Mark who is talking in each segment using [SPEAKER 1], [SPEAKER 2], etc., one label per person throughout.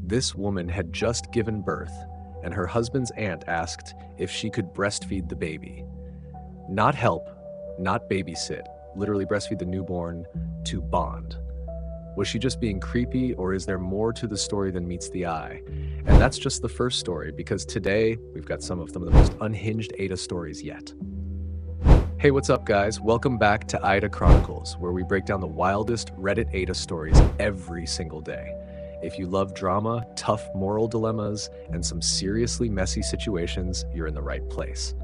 [SPEAKER 1] This woman had just given birth, and her husband's aunt asked if she could breastfeed the baby. Not help, not babysit, literally breastfeed the newborn to bond. Was she just being creepy, or is there more to the story than meets the eye? And that's just the first story, because today we've got some of the most unhinged AITA stories yet. Hey, what's up guys? Welcome back to AITA Chronicles, where we break down the wildest Reddit AITA stories every single day. If you love drama, tough moral dilemmas, and some seriously messy situations, you're in the right place.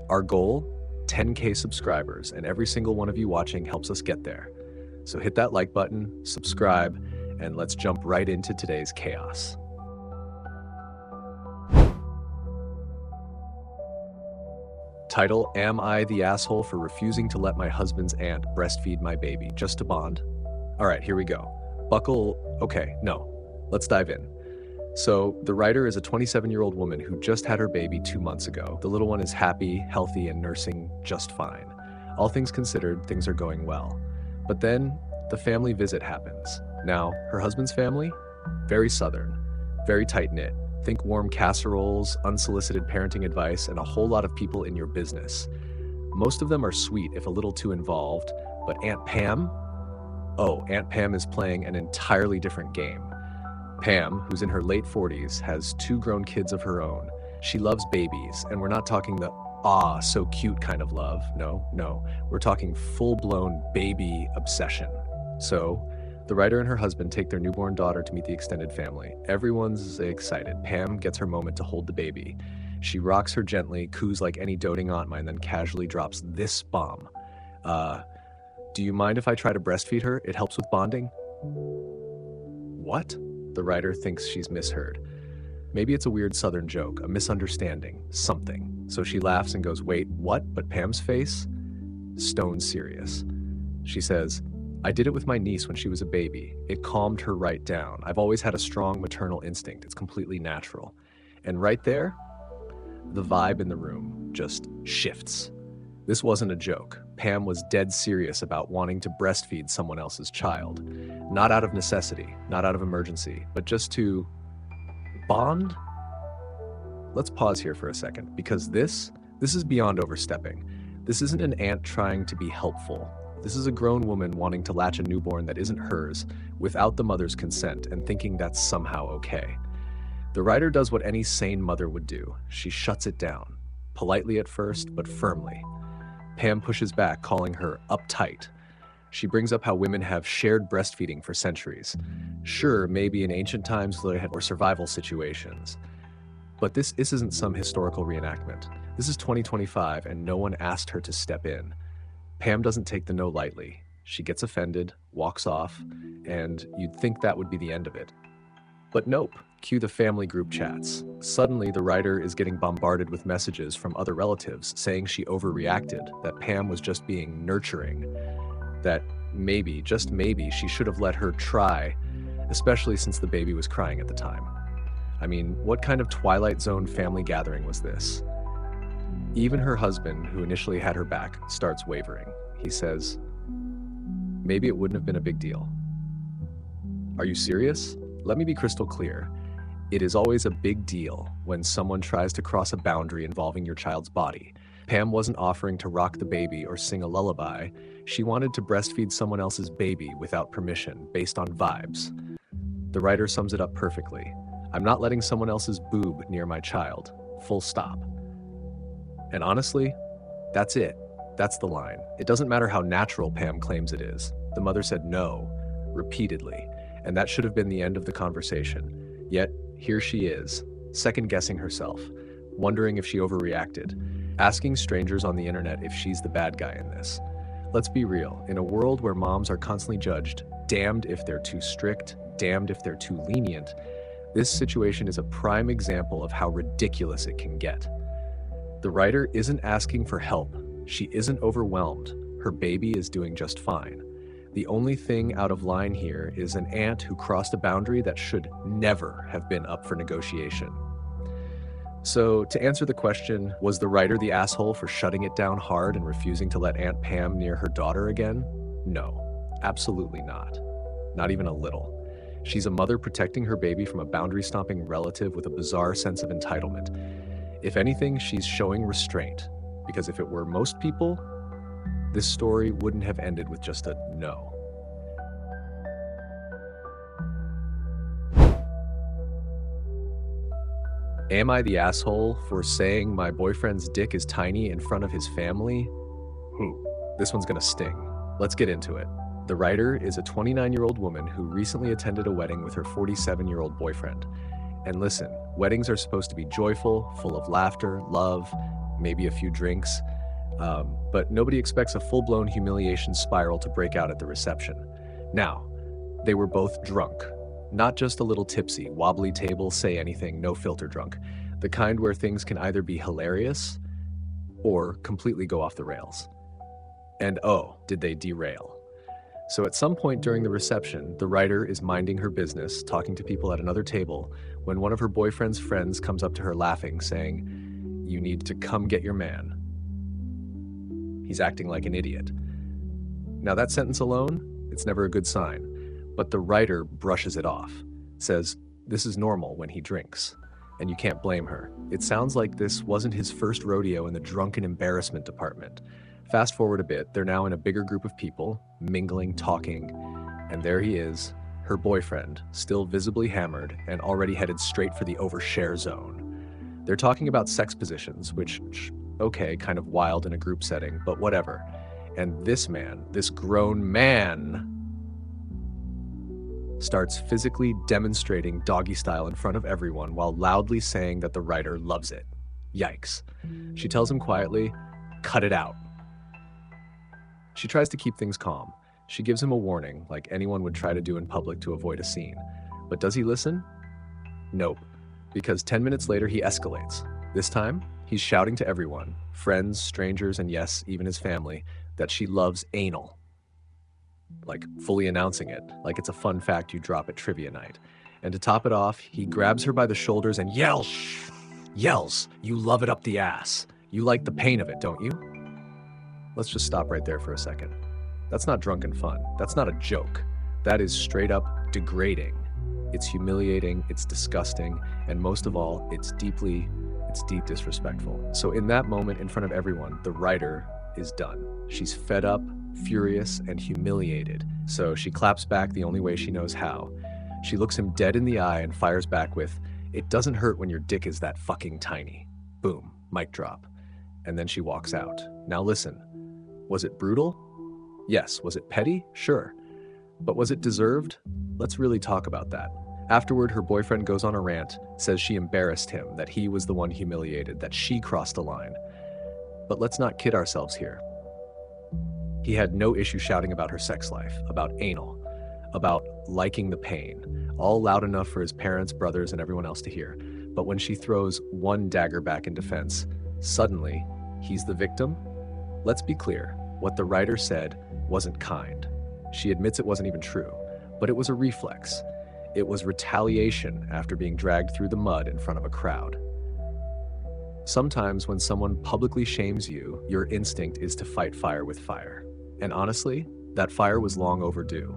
[SPEAKER 1] Our goal? 10K subscribers, and every single one of you watching helps us get there. So hit that like button, subscribe, and let's jump right into today's chaos. Title: Am I the asshole for refusing to let my husband's aunt breastfeed my baby just to bond? All right, here we go. Let's dive in. So the writer is a 27-year-old woman who just had her baby 2 months ago. The little one is happy, healthy, and nursing just fine. All things considered, things are going well. But then the family visit happens. Now, her husband's family? Very southern, very tight-knit. Think warm casseroles, unsolicited parenting advice, and a whole lot of people in your business. Most of them are sweet if a little too involved, but Aunt Pam? Oh, Aunt Pam is playing an entirely different game. Pam, who's in her late 40s, has 2 grown kids of her own. She loves babies, and we're not talking the so cute kind of love. No, we're talking full-blown baby obsession. So, the writer and her husband take their newborn daughter to meet the extended family. Everyone's excited. Pam gets her moment to hold the baby. She rocks her gently, coos like any doting aunt might, and then casually drops this bomb. Do you mind if I try to breastfeed her? It helps with bonding? What? The writer thinks she's misheard. Maybe it's a weird southern joke, a misunderstanding, something. So she laughs and goes, wait, what? But Pam's face? Stone serious. She says, I did it with my niece when she was a baby. It calmed her right down. I've always had a strong maternal instinct. It's completely natural. And right there, the vibe in the room just shifts. This wasn't a joke. Pam was dead serious about wanting to breastfeed someone else's child. Not out of necessity, not out of emergency, but just to bond? Let's pause here for a second, because this is beyond overstepping. This isn't an aunt trying to be helpful. This is a grown woman wanting to latch a newborn that isn't hers without the mother's consent and thinking that's somehow okay. The writer does what any sane mother would do. She shuts it down. Politely at first, but firmly. Pam pushes back, calling her uptight. She brings up how women have shared breastfeeding for centuries. Sure, maybe in ancient times they had or survival situations. But this isn't some historical reenactment. This is 2025 and no one asked her to step in. Pam doesn't take the no lightly. She gets offended, walks off, and you'd think that would be the end of it. But nope. Cue the family group chats. Suddenly, the writer is getting bombarded with messages from other relatives saying she overreacted, that Pam was just being nurturing, that maybe, just maybe, she should have let her try, especially since the baby was crying at the time. I mean, what kind of Twilight Zone family gathering was this? Even her husband, who initially had her back, starts wavering. He says, maybe it wouldn't have been a big deal. Are you serious? Let me be crystal clear. It is always a big deal when someone tries to cross a boundary involving your child's body. Pam wasn't offering to rock the baby or sing a lullaby. She wanted to breastfeed someone else's baby without permission, based on vibes. The writer sums it up perfectly. I'm not letting someone else's boob near my child. Full stop. And honestly, that's it. That's the line. It doesn't matter how natural Pam claims it is. The mother said no, repeatedly, and that should have been the end of the conversation. Yet, here she is, second-guessing herself, wondering if she overreacted, asking strangers on the internet if she's the bad guy in this. Let's be real, in a world where moms are constantly judged, damned if they're too strict, damned if they're too lenient, this situation is a prime example of how ridiculous it can get. The writer isn't asking for help. She isn't overwhelmed. Her baby is doing just fine. The only thing out of line here is an aunt who crossed a boundary that should never have been up for negotiation. So, to answer the question, was the writer the asshole for shutting it down hard and refusing to let Aunt Pam near her daughter again? No, absolutely not. Not even a little. She's a mother protecting her baby from a boundary-stomping relative with a bizarre sense of entitlement. If anything, she's showing restraint, because if it were most people, this story wouldn't have ended with just a no. Am I the asshole for saying my boyfriend's dick is tiny in front of his family? This one's gonna sting. Let's get into it. The writer is a 29-year-old woman who recently attended a wedding with her 47-year-old boyfriend. And listen, weddings are supposed to be joyful, full of laughter, love, maybe a few drinks, but nobody expects a full-blown humiliation spiral to break out at the reception. Now, they were both drunk. Not just a little tipsy, wobbly table, say anything, no filter drunk. The kind where things can either be hilarious or completely go off the rails. And oh, did they derail. So at some point during the reception, the writer is minding her business, talking to people at another table, when one of her boyfriend's friends comes up to her laughing, saying, "You need to come get your man." He's acting like an idiot. Now that sentence alone, it's never a good sign. But the writer brushes it off, says this is normal when he drinks, and you can't blame her. It sounds like this wasn't his first rodeo in the drunken embarrassment department. Fast forward a bit, they're now in a bigger group of people, mingling, talking, and there he is, her boyfriend, still visibly hammered and already headed straight for the overshare zone. They're talking about sex positions, which, okay, kind of wild in a group setting, but whatever. And this man, this grown man, starts physically demonstrating doggy style in front of everyone while loudly saying that the writer loves it. Yikes. She tells him quietly, "Cut it out." She tries to keep things calm. She gives him a warning, like anyone would try to do in public to avoid a scene. But does he listen? Nope. Because 10 minutes later, he escalates. This time, he's shouting to everyone, friends, strangers, and yes, even his family, that she loves anal. Like fully announcing it, like it's a fun fact you drop at trivia night. And to top it off, he grabs her by the shoulders and yells, "You love it up the ass. You like the pain of it, don't you?" Let's just stop right there for a second. That's not drunken fun. That's not a joke. That is straight up degrading. It's humiliating, it's disgusting, and most of all, it's deep disrespectful. So in that moment, in front of everyone, the writer is done. She's fed up, furious, and humiliated. So she claps back the only way she knows how. She looks him dead in the eye and fires back with, "It doesn't hurt when your dick is that fucking tiny." Boom, mic drop. And then she walks out. Now listen, was it brutal? Yes. Was it petty? Sure. But was it deserved? Let's really talk about that. Afterward, her boyfriend goes on a rant, says she embarrassed him, that he was the one humiliated, that she crossed a line. But let's not kid ourselves here. He had no issue shouting about her sex life, about anal, about liking the pain, all loud enough for his parents, brothers, and everyone else to hear. But when she throws one dagger back in defense, suddenly, he's the victim? Let's be clear, what the writer said wasn't kind. She admits it wasn't even true, but it was a reflex. It was retaliation after being dragged through the mud in front of a crowd. Sometimes when someone publicly shames you, your instinct is to fight fire with fire. And honestly, that fire was long overdue.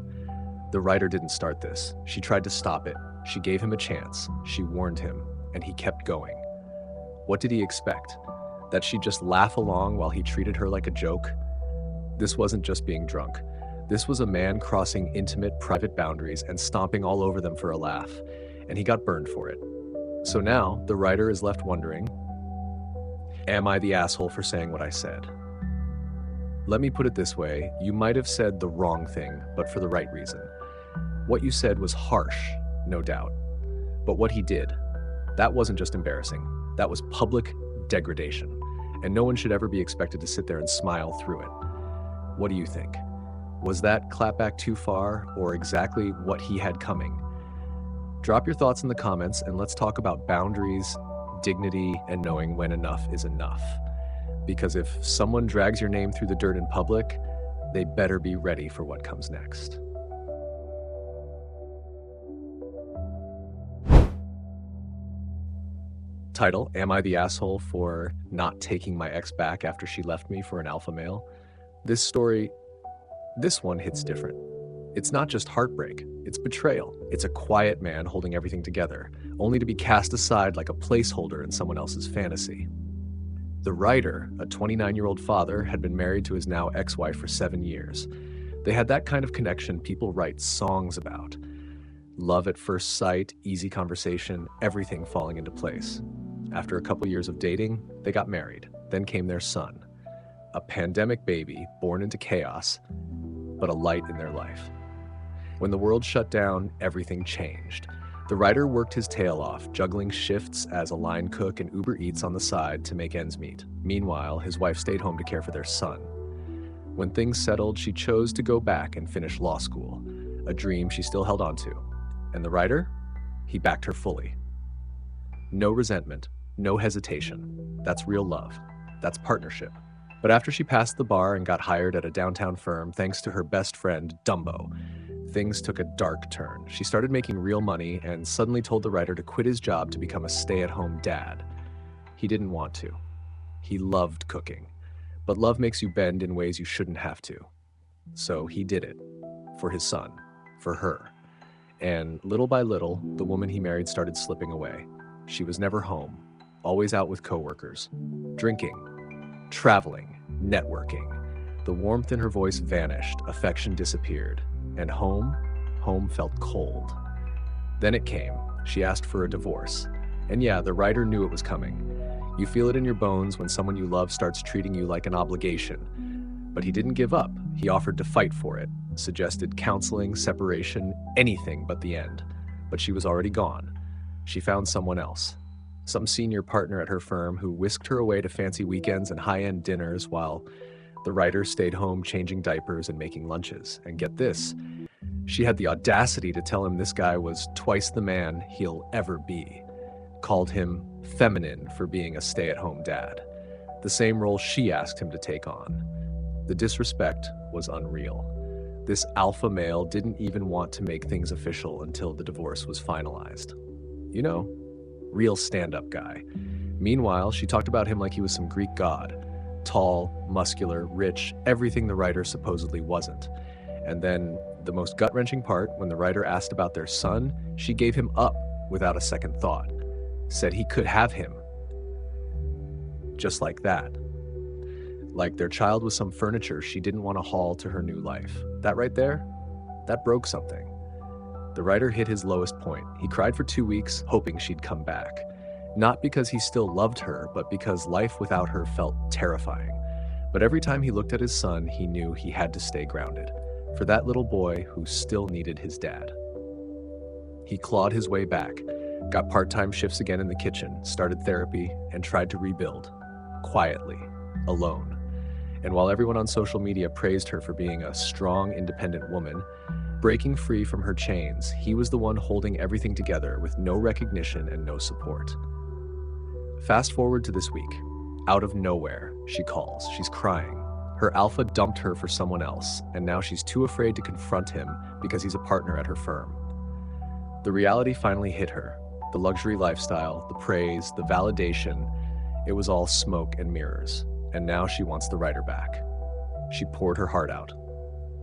[SPEAKER 1] The writer didn't start this. She tried to stop it. She gave him a chance. She warned him, and he kept going. What did he expect? That she'd just laugh along while he treated her like a joke? This wasn't just being drunk. This was a man crossing intimate, private boundaries and stomping all over them for a laugh, and he got burned for it. So now, the writer is left wondering, am I the asshole for saying what I said? Let me put it this way, you might have said the wrong thing, but for the right reason. What you said was harsh, no doubt. But what he did, that wasn't just embarrassing. That was public degradation, and no one should ever be expected to sit there and smile through it. What do you think? Was that clapback too far, or exactly what he had coming? Drop your thoughts in the comments, and let's talk about boundaries, dignity, and knowing when enough is enough. Because if someone drags your name through the dirt in public, they better be ready for what comes next. Title, Am I the Asshole for Not Taking My Ex Back After She Left Me for an Alpha Male? This one hits different. It's not just heartbreak, it's betrayal. It's a quiet man holding everything together, only to be cast aside like a placeholder in someone else's fantasy. The writer, a 29-year-old father, had been married to his now ex-wife for 7 years. They had that kind of connection people write songs about. Love at first sight, easy conversation, everything falling into place. After a couple years of dating, they got married. Then came their son. A pandemic baby born into chaos, but a light in their life. When the world shut down, everything changed. The writer worked his tail off, juggling shifts as a line cook and Uber Eats on the side to make ends meet. Meanwhile, his wife stayed home to care for their son. When things settled, she chose to go back and finish law school, a dream she still held on to. And the writer? He backed her fully. No resentment, no hesitation. That's real love. That's partnership. But after she passed the bar and got hired at a downtown firm, thanks to her best friend, Dumbo, things took a dark turn. She started making real money and suddenly told the writer to quit his job to become a stay-at-home dad. He didn't want to. He loved cooking. But love makes you bend in ways you shouldn't have to. So he did it. For his son. For her. And little by little, the woman he married started slipping away. She was never home. Always out with coworkers. Drinking. Traveling. Networking. The warmth in her voice vanished. Affection disappeared. And home felt cold. Then it came. She asked for a divorce. And yeah, the writer knew it was coming. You feel it in your bones when someone you love starts treating you like an obligation. But he didn't give up. He offered to fight for it, suggested counseling, separation, anything but the end. But she was already gone. She found someone else. Some senior partner at her firm who whisked her away to fancy weekends and high-end dinners while the writer stayed home changing diapers and making lunches. And get this, she had the audacity to tell him this guy was twice the man he'll ever be. Called him feminine for being a stay-at-home dad. The same role she asked him to take on. The disrespect was unreal. This alpha male didn't even want to make things official until the divorce was finalized. You know, real stand-up guy. Meanwhile, she talked about him like he was some Greek god. Tall, muscular, rich, everything the writer supposedly wasn't. And then, the most gut-wrenching part, when the writer asked about their son, she gave him up without a second thought. Said he could have him. Just like that. Like their child was some furniture she didn't want to haul to her new life. That right there? That broke something. The writer hit his lowest point. He cried for 2 weeks, hoping she'd come back. Not because he still loved her, but because life without her felt terrifying. But every time he looked at his son, he knew he had to stay grounded. For that little boy who still needed his dad. He clawed his way back, got part-time shifts again in the kitchen, started therapy, and tried to rebuild. Quietly. Alone. And while everyone on social media praised her for being a strong, independent woman, breaking free from her chains, he was the one holding everything together with no recognition and no support. Fast forward to this week. Out of nowhere, she calls. She's crying. Her alpha dumped her for someone else, and now she's too afraid to confront him because he's a partner at her firm. The reality finally hit her. The luxury lifestyle, the praise, the validation, it was all smoke and mirrors. And now she wants the writer back. She poured her heart out.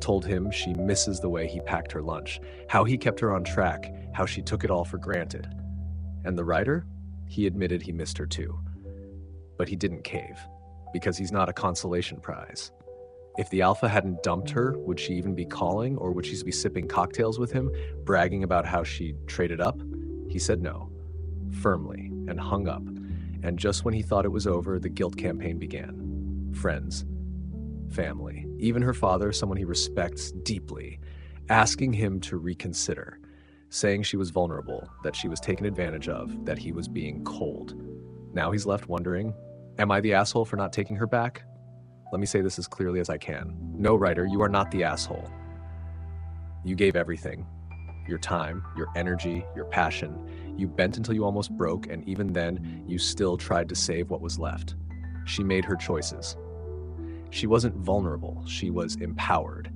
[SPEAKER 1] Told him she misses the way he packed her lunch, how he kept her on track, how she took it all for granted. And the writer? He admitted he missed her too. But he didn't cave, because he's not a consolation prize. If the alpha hadn't dumped her, would she even be calling, or would she be sipping cocktails with him, bragging about how she traded up? He said no, firmly, and hung up. And just when he thought it was over, the guilt campaign began. Friends, family, even her father, someone he respects deeply, asking him to reconsider, saying she was vulnerable, that she was taken advantage of, that he was being cold. Now he's left wondering, am I the asshole for not taking her back? Let me say this as clearly as I can. No, writer, you are not the asshole. You gave everything. Your time, your energy, your passion. You bent until you almost broke, and even then, you still tried to save what was left. She made her choices. She wasn't vulnerable, she was empowered.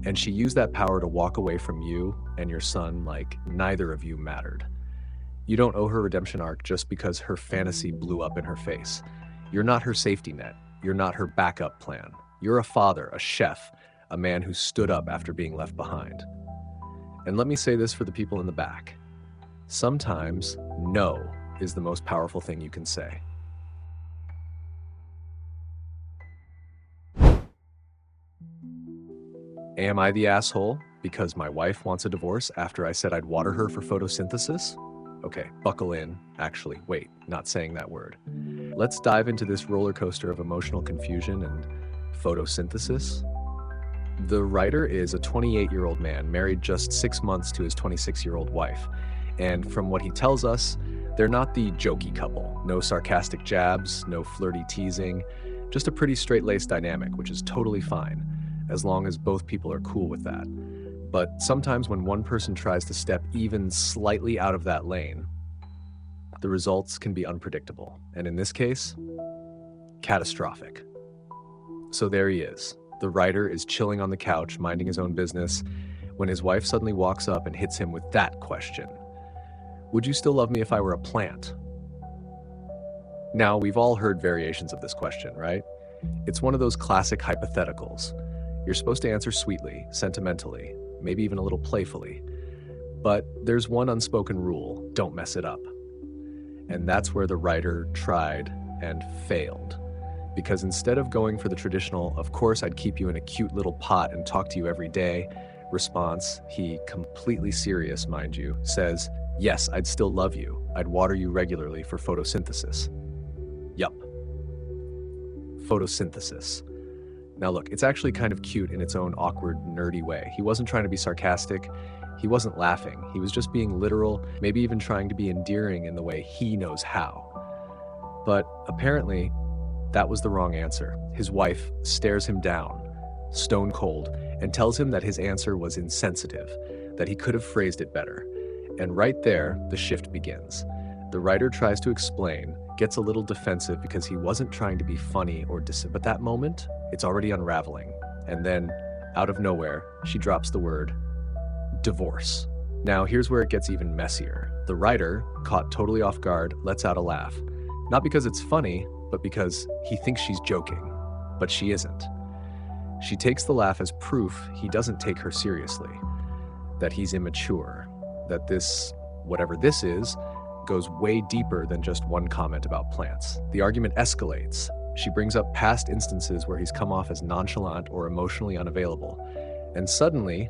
[SPEAKER 1] And she used that power to walk away from you and your son like neither of you mattered. You don't owe her redemption arc just because her fantasy blew up in her face. You're not her safety net. You're not her backup plan. You're a father, a chef, a man who stood up after being left behind. And let me say this for the people in the back. Sometimes no is the most powerful thing you can say. Am I the asshole because my wife wants a divorce after I said I'd water her for photosynthesis? Okay, buckle in. Actually, wait, not saying that word. Let's dive into this roller coaster of emotional confusion and photosynthesis. The writer is a 28-year-old man married just 6 months to his 26-year-old wife. And from what he tells us, they're not the jokey couple. No sarcastic jabs, no flirty teasing, just a pretty straight-laced dynamic, which is totally fine, as long as both people are cool with that. But sometimes when one person tries to step even slightly out of that lane, the results can be unpredictable. And in this case, catastrophic. So there he is. The writer is chilling on the couch, minding his own business, when his wife suddenly walks up and hits him with that question. Would you still love me if I were a plant? Now, we've all heard variations of this question, right? It's one of those classic hypotheticals. You're supposed to answer sweetly, sentimentally, maybe even a little playfully. But there's one unspoken rule: don't mess it up. And that's where the writer tried and failed. Because instead of going for the traditional, of course I'd keep you in a cute little pot and talk to you every day response, he, completely serious, mind you, says, yes, I'd still love you. I'd water you regularly for photosynthesis. Yup. Photosynthesis. Now look, it's actually kind of cute in its own awkward, nerdy way. He wasn't trying to be sarcastic. He wasn't laughing. He was just being literal, maybe even trying to be endearing in the way he knows how. But apparently, that was the wrong answer. His wife stares him down, stone cold, and tells him that his answer was insensitive, that he could have phrased it better. And right there, the shift begins. The writer tries to explain, gets a little defensive because he wasn't trying to be funny or but that moment, it's already unraveling. And then, out of nowhere, she drops the word divorce. Now, here's where it gets even messier. The writer, caught totally off guard, lets out a laugh. Not because it's funny, but because he thinks she's joking, but she isn't. She takes the laugh as proof he doesn't take her seriously, that he's immature, that this, whatever this is, goes way deeper than just one comment about plants. The argument escalates. She brings up past instances where he's come off as nonchalant or emotionally unavailable. And suddenly,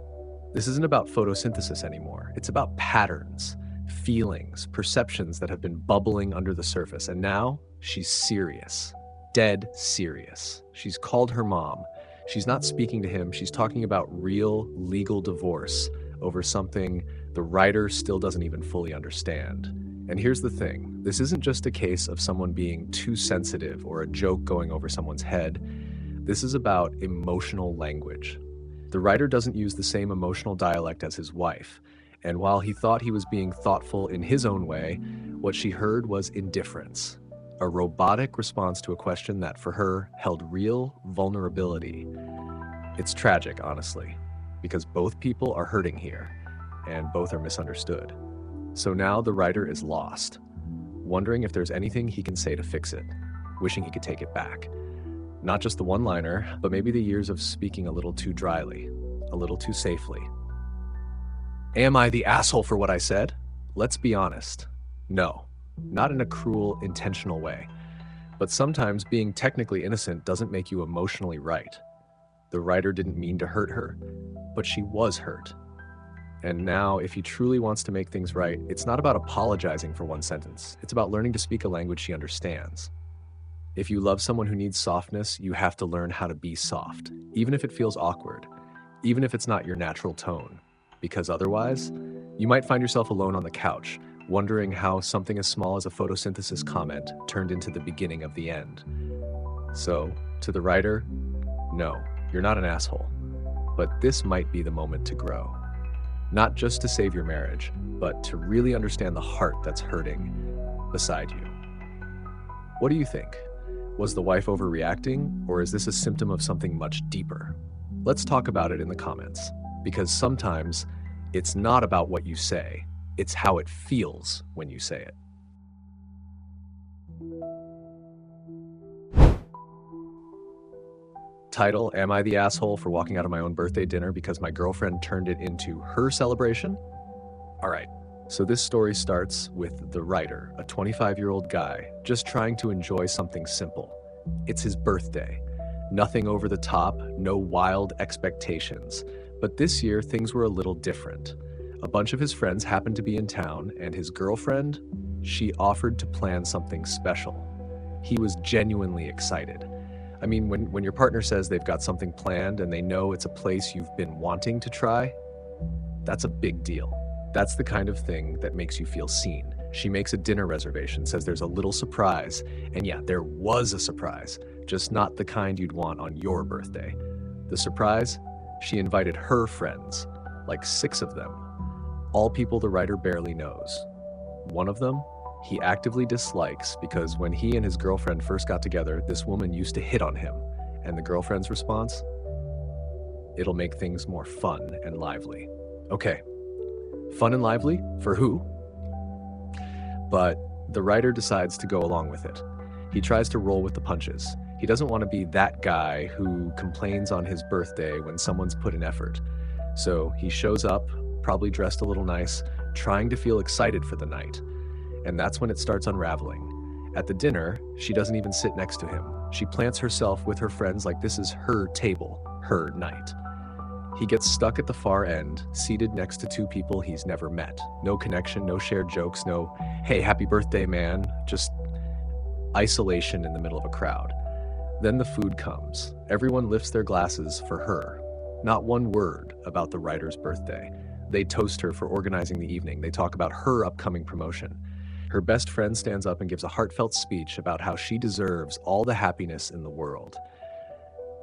[SPEAKER 1] this isn't about photosynthesis anymore. It's about patterns, feelings, perceptions that have been bubbling under the surface. And now, she's serious. Dead serious. She's called her mom. She's not speaking to him. She's talking about real legal divorce over something the writer still doesn't even fully understand. And here's the thing. This isn't just a case of someone being too sensitive or a joke going over someone's head. This is about emotional language. The writer doesn't use the same emotional dialect as his wife. And while he thought he was being thoughtful in his own way, what she heard was indifference. A robotic response to a question that, for her, held real vulnerability. It's tragic, honestly, because both people are hurting here, and both are misunderstood. So now the writer is lost, wondering if there's anything he can say to fix it, wishing he could take it back. Not just the one-liner, but maybe the years of speaking a little too dryly, a little too safely. Am I the asshole for what I said? Let's be honest. No, not in a cruel, intentional way. But sometimes being technically innocent doesn't make you emotionally right. The writer didn't mean to hurt her, but she was hurt. And now, if he truly wants to make things right, it's not about apologizing for one sentence. It's about learning to speak a language she understands. If you love someone who needs softness, you have to learn how to be soft, even if it feels awkward, even if it's not your natural tone. Because otherwise, you might find yourself alone on the couch, wondering how something as small as a photosynthesis comment turned into the beginning of the end. So, to the writer, no, you're not an asshole. But this might be the moment to grow. Not just to save your marriage, but to really understand the heart that's hurting beside you. What do you think? Was the wife overreacting, or is this a symptom of something much deeper? Let's talk about it in the comments, because sometimes it's not about what you say, it's how it feels when you say it. Title, Am I the Asshole for Walking Out of My Own Birthday Dinner Because My Girlfriend Turned It Into Her Celebration? All right, so this story starts with the writer, a 25-year-old guy, just trying to enjoy something simple. It's his birthday. Nothing over the top, no wild expectations. But this year, things were a little different. A bunch of his friends happened to be in town, and his girlfriend, she offered to plan something special. He was genuinely excited. I mean, when your partner says they've got something planned and they know it's a place you've been wanting to try, that's a big deal. That's the kind of thing that makes you feel seen. She makes a dinner reservation, says there's a little surprise, and yeah, there was a surprise, just not the kind you'd want on your birthday. The surprise? She invited her friends, like 6 of them, all people the writer barely knows. One of them, he actively dislikes because when he and his girlfriend first got together, this woman used to hit on him. And the girlfriend's response? It'll make things more fun and lively. Okay, fun and lively? For who? But the writer decides to go along with it. He tries to roll with the punches. He doesn't want to be that guy who complains on his birthday when someone's put in effort. So he shows up, probably dressed a little nice, trying to feel excited for the night. And that's when it starts unraveling. At the dinner, she doesn't even sit next to him. She plants herself with her friends like this is her table, her night. He gets stuck at the far end, seated next to 2 people he's never met. No connection, no shared jokes, no, hey, happy birthday, man. Just isolation in the middle of a crowd. Then the food comes. Everyone lifts their glasses for her. Not one word about the writer's birthday. They toast her for organizing the evening. They talk about her upcoming promotion. Her best friend stands up and gives a heartfelt speech about how she deserves all the happiness in the world.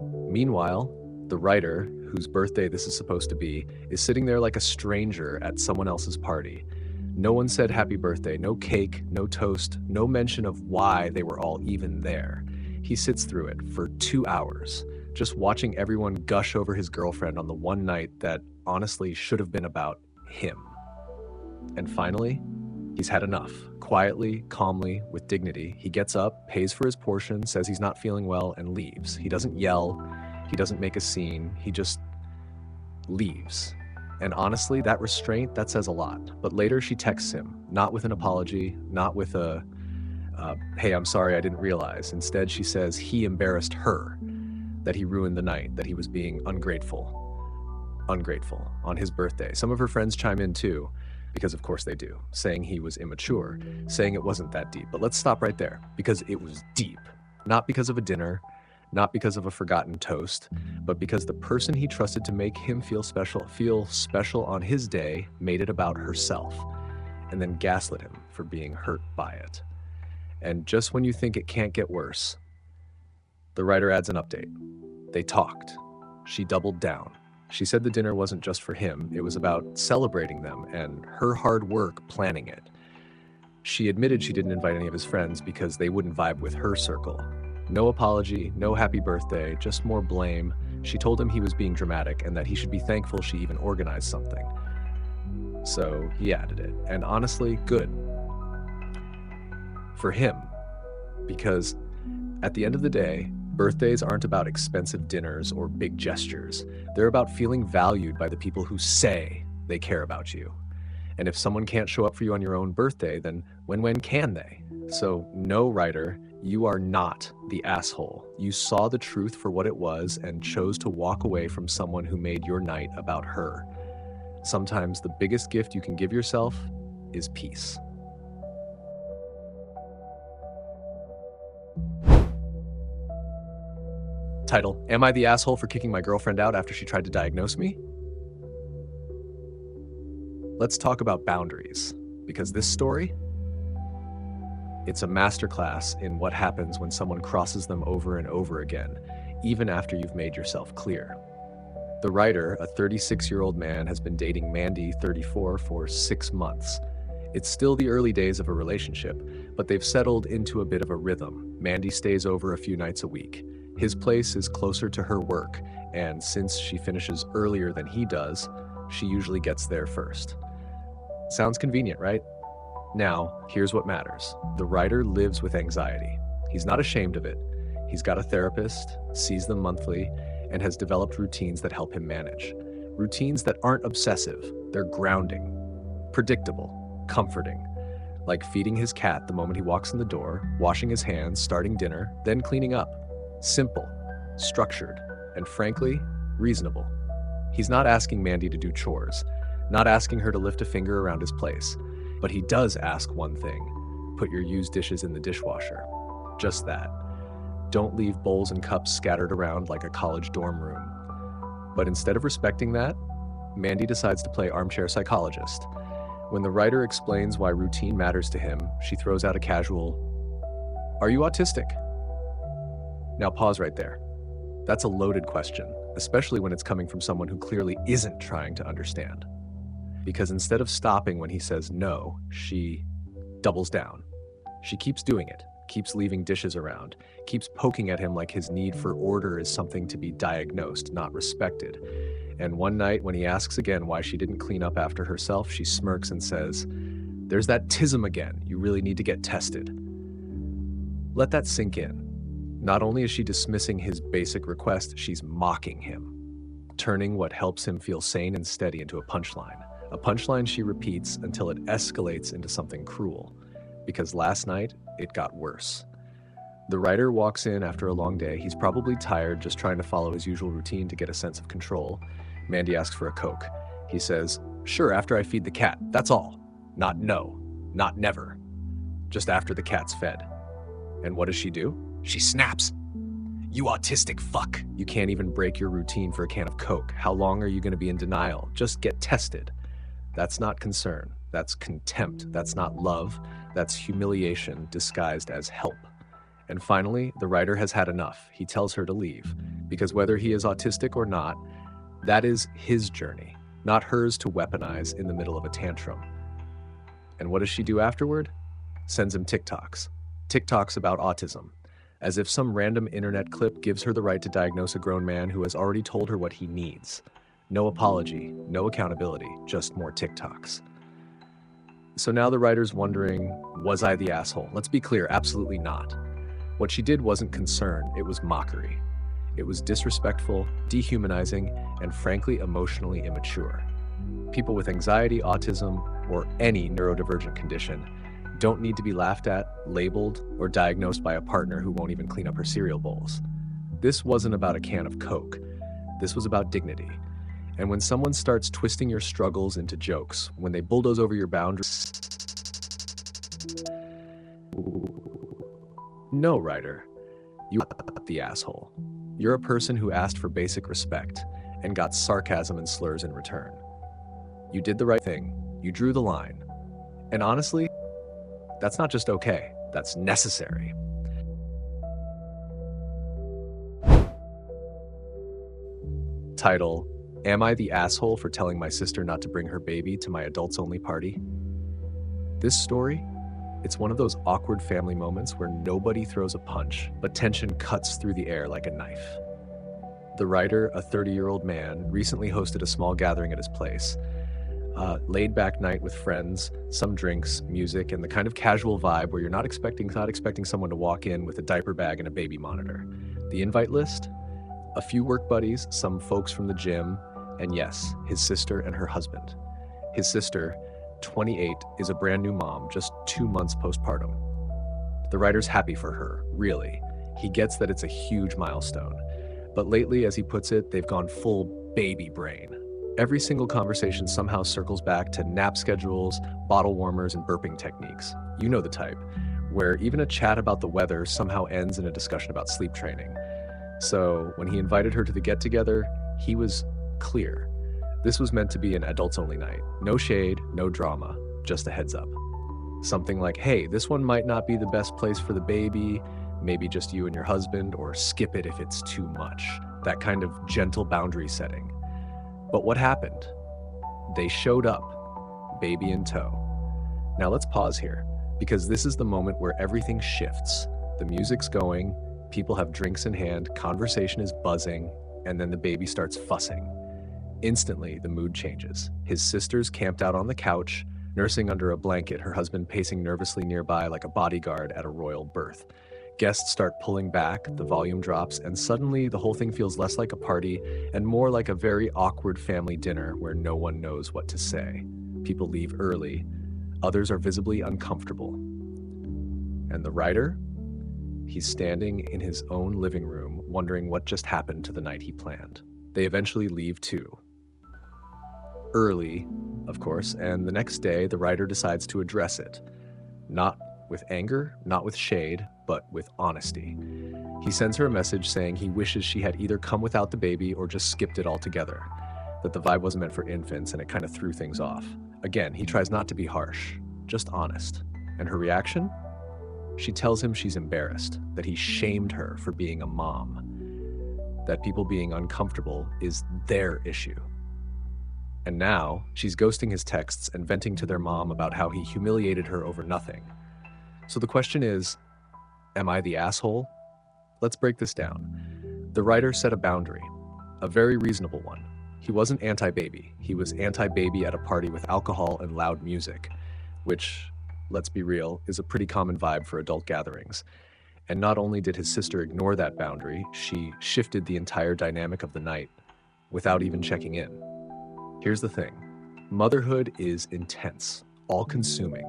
[SPEAKER 1] Meanwhile, the writer, whose birthday this is supposed to be, is sitting there like a stranger at someone else's party. No one said happy birthday, no cake, no toast, no mention of why they were all even there. He sits through it for 2 hours, just watching everyone gush over his girlfriend on the one night that honestly should have been about him. And finally, he's had enough. Quietly, calmly, with dignity, he gets up, pays for his portion, says he's not feeling well, and leaves. He doesn't yell, he doesn't make a scene, he just leaves. And honestly, that restraint, that says a lot. But later she texts him, not with an apology, not with a, hey, I'm sorry, I didn't realize. Instead, she says he embarrassed her, that he ruined the night, that he was being ungrateful on his birthday. Some of her friends chime in too, because of course they do, saying he was immature, saying it wasn't that deep. But let's stop right there, because it was deep. Not because of a dinner, not because of a forgotten toast, but because the person he trusted to make him feel special on his day made it about herself, and then gaslit him for being hurt by it. And just when you think it can't get worse, the writer adds an update. They talked. She doubled down. She said the dinner wasn't just for him, it was about celebrating them and her hard work planning it. She admitted she didn't invite any of his friends because they wouldn't vibe with her circle. No apology, no happy birthday, just more blame. She told him he was being dramatic and that he should be thankful she even organized something. So he added it, and honestly, good. For him, because at the end of the day, birthdays aren't about expensive dinners or big gestures. They're about feeling valued by the people who say they care about you. And if someone can't show up for you on your own birthday, then when can they? So no, writer, you are not the asshole. You saw the truth for what it was and chose to walk away from someone who made your night about her. Sometimes the biggest gift you can give yourself is peace. Title, Am I the Asshole for Kicking My Girlfriend Out After She Tried to Diagnose Me? Let's talk about boundaries, because this story, it's a masterclass in what happens when someone crosses them over and over again, even after you've made yourself clear. The writer, a 36-year-old man, has been dating Mandy, 34, for 6 months. It's still the early days of a relationship, but they've settled into a bit of a rhythm. Mandy stays over a few nights a week. His place is closer to her work, and since she finishes earlier than he does, she usually gets there first. Sounds convenient, right? Now, here's what matters. The writer lives with anxiety. He's not ashamed of it. He's got a therapist, sees them monthly, and has developed routines that help him manage. Routines that aren't obsessive, they're grounding, predictable, comforting, like feeding his cat the moment he walks in the door, washing his hands, starting dinner, then cleaning up. Simple, structured, and frankly, reasonable. He's not asking Mandy to do chores, not asking her to lift a finger around his place, but he does ask one thing: put your used dishes in the dishwasher. Just that. Don't leave bowls and cups scattered around like a college dorm room. But instead of respecting that, Mandy decides to play armchair psychologist. When the writer explains why routine matters to him, she throws out a casual, "Are you autistic?" Now pause right there. That's a loaded question, especially when it's coming from someone who clearly isn't trying to understand. Because instead of stopping when he says no, she doubles down. She keeps doing it, keeps leaving dishes around, keeps poking at him like his need for order is something to be diagnosed, not respected. And one night when he asks again why she didn't clean up after herself, she smirks and says, "There's that tism again, you really need to get tested." Let that sink in. Not only is she dismissing his basic request, she's mocking him, turning what helps him feel sane and steady into a punchline she repeats until it escalates into something cruel. Because last night, it got worse. The writer walks in after a long day. He's probably tired, just trying to follow his usual routine to get a sense of control. Mandy asks for a Coke. He says, "Sure, after I feed the cat, that's all. Not no, not never. Just after the cat's fed." And what does she do? She snaps. "You autistic fuck. You can't even break your routine for a can of Coke. How long are you going to be in denial? Just get tested." That's not concern. That's contempt. That's not love. That's humiliation disguised as help. And finally, the writer has had enough. He tells her to leave, because whether he is autistic or not, that is his journey, not hers to weaponize in the middle of a tantrum. And what does she do afterward? Sends him TikToks. TikToks about autism, as if some random internet clip gives her the right to diagnose a grown man who has already told her what he needs. No apology, no accountability, just more TikToks. So now the writer's wondering, was I the asshole? Let's be clear, absolutely not. What she did wasn't concern, it was mockery. It was disrespectful, dehumanizing, and frankly emotionally immature. People with anxiety, autism, or any neurodivergent condition don't need to be laughed at, labeled, or diagnosed by a partner who won't even clean up her cereal bowls. This wasn't about a can of Coke. This was about dignity. And when someone starts twisting your struggles into jokes, when they bulldoze over your boundaries, no, writer, you're not the asshole. You're a person who asked for basic respect and got sarcasm and slurs in return. You did the right thing. You drew the line. And honestly, that's not just okay, that's necessary. Title: Am I the asshole for telling my sister not to bring her baby to my adults-only party? This story, it's one of those awkward family moments where nobody throws a punch, but tension cuts through the air like a knife. The writer, a 30-year-old man, recently hosted a small gathering at his place. Laid-back night with friends, some drinks, music, and the kind of casual vibe where you're not expecting someone to walk in with a diaper bag and a baby monitor. The invite list? A few work buddies, some folks from the gym, and yes, his sister and her husband. His sister, 28, is a brand new mom, just 2 months postpartum. The writer's happy for her, really. He gets that it's a huge milestone. But lately, as he puts it, they've gone full baby brain. Every single conversation somehow circles back to nap schedules, bottle warmers, and burping techniques. You know the type, where even a chat about the weather somehow ends in a discussion about sleep training. So when he invited her to the get-together, he was clear. This was meant to be an adults-only night. No shade, no drama, just a heads up. Something like, hey, this one might not be the best place for the baby, maybe just you and your husband, or skip it if it's too much. That kind of gentle boundary setting. But what happened? They showed up, baby in tow. Now let's pause here, because this is the moment where everything shifts. The music's going, people have drinks in hand, conversation is buzzing, and then the baby starts fussing. Instantly, the mood changes. His sister's camped out on the couch, nursing under a blanket, her husband pacing nervously nearby like a bodyguard at a royal birth. Guests start pulling back, the volume drops, and suddenly the whole thing feels less like a party and more like a very awkward family dinner where no one knows what to say. People leave early, others are visibly uncomfortable. And the writer? He's standing in his own living room, wondering what just happened to the night he planned. They eventually leave too. Early, of course, and the next day the writer decides to address it. Not with anger, not with shade, but with honesty. He sends her a message saying he wishes she had either come without the baby or just skipped it altogether, that the vibe wasn't meant for infants and it kind of threw things off. Again, he tries not to be harsh, just honest. And her reaction? She tells him she's embarrassed, that he shamed her for being a mom, that people being uncomfortable is their issue. And now, she's ghosting his texts and venting to their mom about how he humiliated her over nothing. So the question is, am I the asshole? Let's break this down. The writer set a boundary, a very reasonable one. He wasn't anti-baby. He was anti-baby at a party with alcohol and loud music, which, let's be real, is a pretty common vibe for adult gatherings. And not only did his sister ignore that boundary, she shifted the entire dynamic of the night without even checking in. Here's the thing. Motherhood is intense, all-consuming.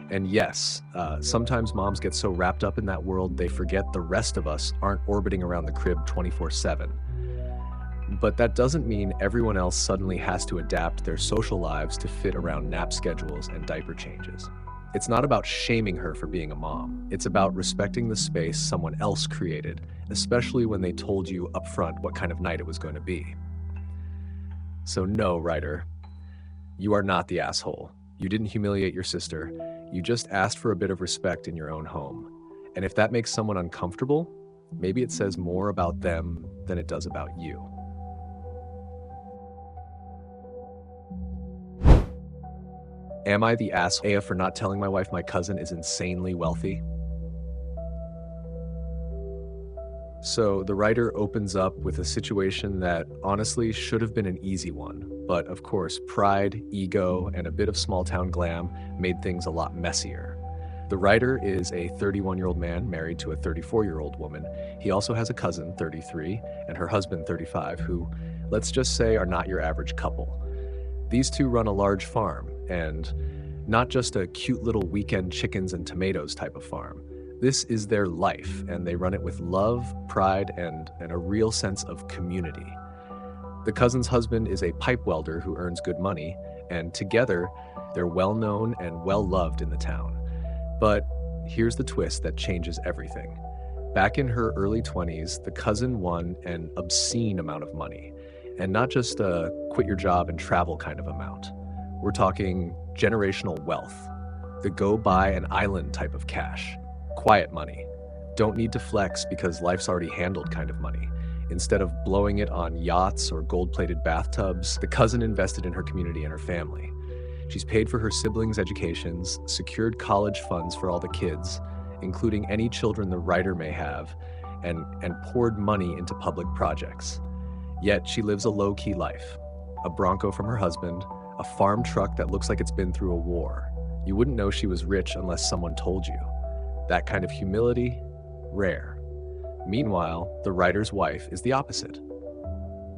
[SPEAKER 1] And yes, sometimes moms get so wrapped up in that world they forget the rest of us aren't orbiting around the crib 24/7. But that doesn't mean everyone else suddenly has to adapt their social lives to fit around nap schedules and diaper changes. It's not about shaming her for being a mom. It's about respecting the space someone else created, especially when they told you upfront what kind of night it was going to be. So no, writer, you are not the asshole. You didn't humiliate your sister. You just asked for a bit of respect in your own home. And if that makes someone uncomfortable, maybe it says more about them than it does about you. Am I the asshole for not telling my wife my cousin is insanely wealthy? So the writer opens up with a situation that honestly should have been an easy one, but of course pride, ego, and a bit of small-town glam made things a lot messier. The writer is a 31-year-old man married to a 34-year-old woman. He also has a cousin, 33, and her husband, 35, who, let's just say, are not your average couple. These two run a large farm, and not just a cute little weekend chickens and tomatoes type of farm. This is their life, and they run it with love, pride, and a real sense of community. The cousin's husband is a pipe welder who earns good money, and together, they're well-known and well-loved in the town. But here's the twist that changes everything. Back in her early 20s, the cousin won an obscene amount of money, and not just a quit your job and travel kind of amount. We're talking generational wealth, the go buy an island type of cash. Quiet money. Don't need to flex because life's already handled kind of money. Instead of blowing it on yachts or gold-plated bathtubs, the cousin invested in her community and her family. She's paid for her siblings' educations, secured college funds for all the kids, including any children the writer may have, and poured money into public projects. Yet she lives a low-key life. A Bronco from her husband, a farm truck that looks like it's been through a war. You wouldn't know she was rich unless someone told you. That kind of humility, rare. Meanwhile, the writer's wife is the opposite.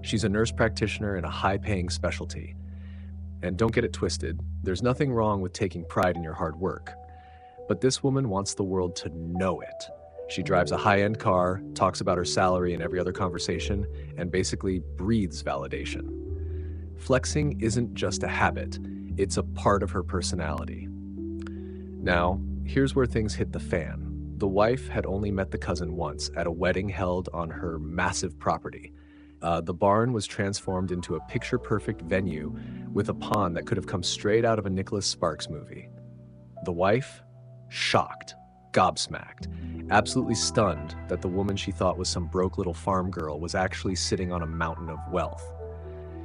[SPEAKER 1] She's a nurse practitioner in a high-paying specialty. And don't get it twisted, there's nothing wrong with taking pride in your hard work. But this woman wants the world to know it. She drives a high-end car, talks about her salary in every other conversation, and basically breathes validation. Flexing isn't just a habit, it's a part of her personality. Now, here's where things hit the fan. The wife had only met the cousin once at a wedding held on her massive property. The barn was transformed into a picture-perfect venue with a pond that could have come straight out of a Nicholas Sparks movie. The wife? Shocked, gobsmacked, absolutely stunned that the woman she thought was some broke little farm girl was actually sitting on a mountain of wealth.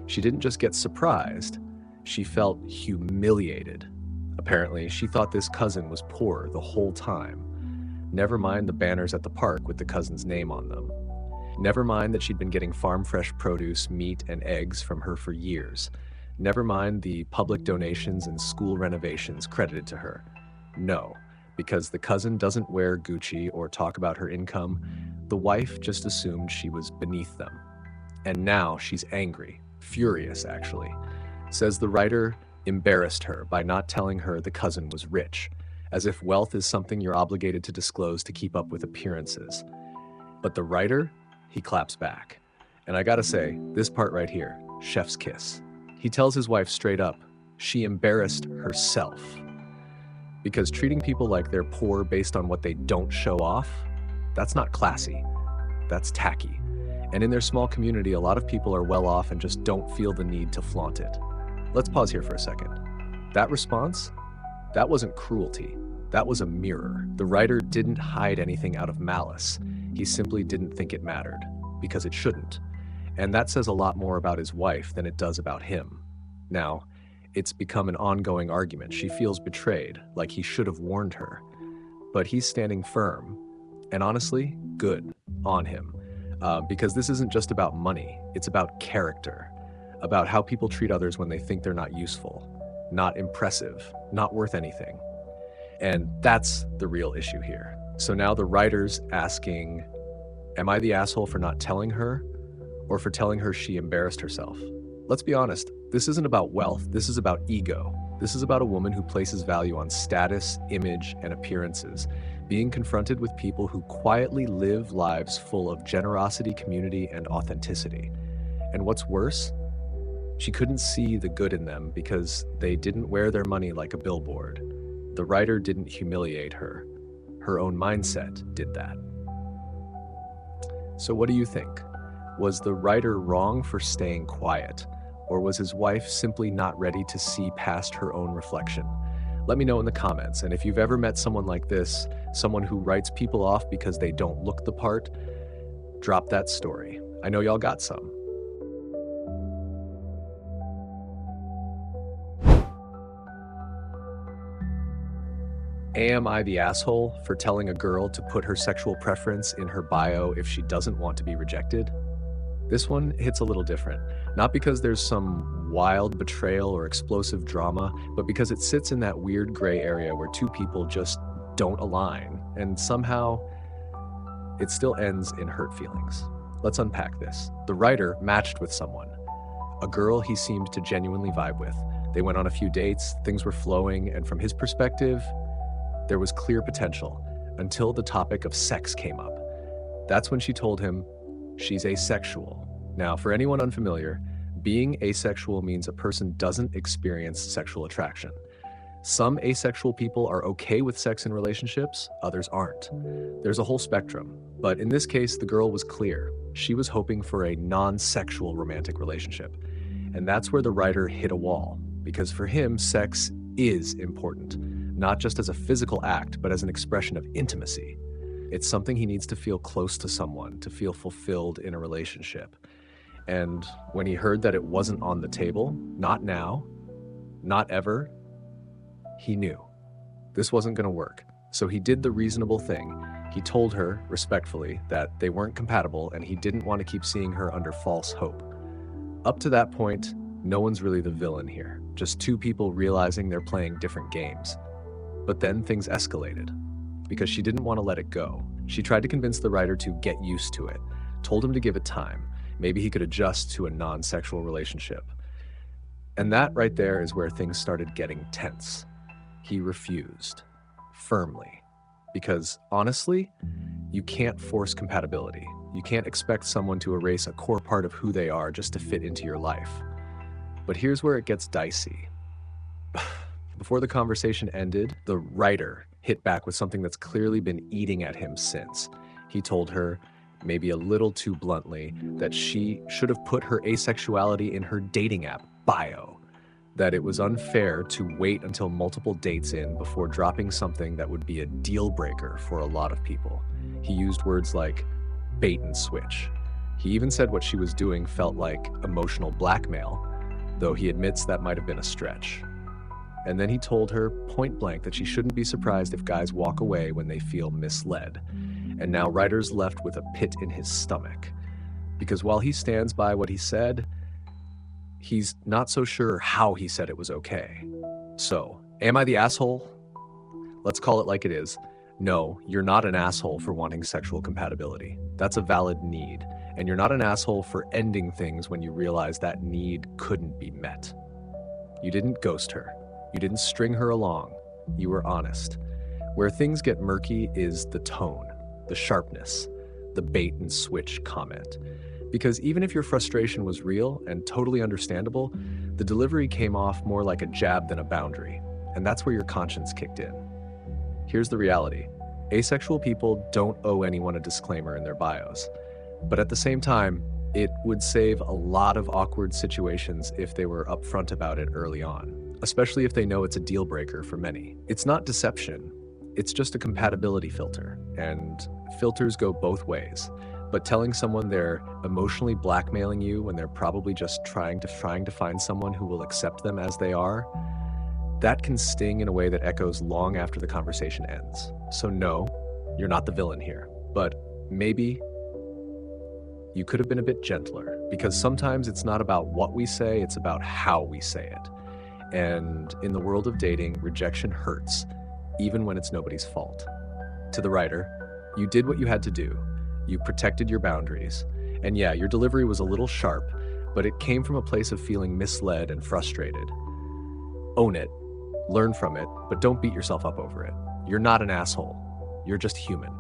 [SPEAKER 1] She didn't just get surprised, she felt humiliated. Apparently, she thought this cousin was poor the whole time. Never mind the banners at the park with the cousin's name on them. Never mind that she'd been getting farm-fresh produce, meat, and eggs from her for years. Never mind the public donations and school renovations credited to her. No, Because the cousin doesn't wear Gucci or talk about her income, the wife just assumed she was beneath them. And now she's angry, furious actually. Says the writer embarrassed her by not telling her the cousin was rich, as if wealth is something you're obligated to disclose to keep up with appearances. But the writer, he claps back. And I gotta say, this part right here, chef's kiss. He tells his wife straight up, she embarrassed herself. Because treating people like they're poor based on what they don't show off, that's not classy. That's tacky. And in their small community, a lot of people are well off and just don't feel the need to flaunt it. Let's pause here for a second. That response, that wasn't cruelty. That was a mirror. The writer didn't hide anything out of malice. He simply didn't think it mattered, because it shouldn't. And that says a lot more about his wife than it does about him. Now, it's become an ongoing argument. She feels betrayed, like he should have warned her. But he's standing firm. And honestly, good on him. Because this isn't just about money. It's about character. About how people treat others when they think they're not useful, not impressive, not worth anything. And that's the real issue here. So now the writer's asking, am I the asshole for not telling her, or for telling her she embarrassed herself? Let's be honest, this isn't about wealth, this is about ego. This is about a woman who places value on status, image, and appearances, being confronted with people who quietly live lives full of generosity, community, and authenticity. And what's worse, she couldn't see the good in them because they didn't wear their money like a billboard. The writer didn't humiliate her. Her own mindset did that. So what do you think? Was the writer wrong for staying quiet? Or was his wife simply not ready to see past her own reflection? Let me know in the comments. And if you've ever met someone like this, someone who writes people off because they don't look the part, drop that story. I know y'all got some. Am I the asshole for telling a girl to put her sexual preference in her bio if she doesn't want to be rejected? This one hits a little different, not because there's some wild betrayal or explosive drama, but because it sits in that weird gray area where two people just don't align, and somehow it still ends in hurt feelings. Let's unpack this. The writer matched with someone, a girl he seemed to genuinely vibe with. They went on a few dates, things were flowing, and from his perspective, there was clear potential until the topic of sex came up. That's when she told him she's asexual. Now, for anyone unfamiliar, being asexual means a person doesn't experience sexual attraction. Some asexual people are okay with sex in relationships, others aren't. There's a whole spectrum, but in this case, the girl was clear. She was hoping for a non-sexual romantic relationship. And that's where the writer hit a wall, because for him, sex is important, not just as a physical act, but as an expression of intimacy. It's something he needs to feel close to someone, to feel fulfilled in a relationship. And when he heard that it wasn't on the table, not now, not ever, he knew this wasn't going to work. So he did the reasonable thing. He told her, respectfully, that they weren't compatible and he didn't want to keep seeing her under false hope. Up to that point, no one's really the villain here, just two people realizing they're playing different games. But then things escalated. Because she didn't want to let it go. She tried to convince the writer to get used to it, told him to give it time. Maybe he could adjust to a non-sexual relationship. And that right there is where things started getting tense. He refused, firmly. Because honestly, you can't force compatibility. You can't expect someone to erase a core part of who they are just to fit into your life. But here's where it gets dicey. Before the conversation ended, the writer hit back with something that's clearly been eating at him since. He told her, maybe a little too bluntly, that she should have put her asexuality in her dating app bio, that it was unfair to wait until multiple dates in before dropping something that would be a deal breaker for a lot of people. He used words like bait and switch. He even said what she was doing felt like emotional blackmail, though he admits that might have been a stretch. And then he told her point blank that she shouldn't be surprised if guys walk away when they feel misled. And now Ryder's left with a pit in his stomach. Because while he stands by what he said, he's not so sure how he said it was okay. So, am I the asshole? Let's call it like it is. No, you're not an asshole for wanting sexual compatibility. That's a valid need. And you're not an asshole for ending things when you realize that need couldn't be met. You didn't ghost her. You didn't string her along. You were honest. Where things get murky is the tone, the sharpness, the bait and switch comment. Because even if your frustration was real and totally understandable, the delivery came off more like a jab than a boundary. And that's where your conscience kicked in. Here's the reality. Asexual people don't owe anyone a disclaimer in their bios. But at the same time, it would save a lot of awkward situations if they were upfront about it early on, especially if they know it's a deal breaker for many. It's not deception, it's just a compatibility filter, and filters go both ways. But telling someone they're emotionally blackmailing you when they're probably just trying to find someone who will accept them as they are, that can sting in a way that echoes long after the conversation ends. So no, you're not the villain here, but maybe you could have been a bit gentler, because sometimes it's not about what we say, it's about how we say it. And in the world of dating, rejection hurts, even when it's nobody's fault. To the writer, you did what you had to do. You protected your boundaries. And yeah, your delivery was a little sharp, but it came from a place of feeling misled and frustrated. Own it, learn from it, but don't beat yourself up over it. You're not an asshole. You're just human.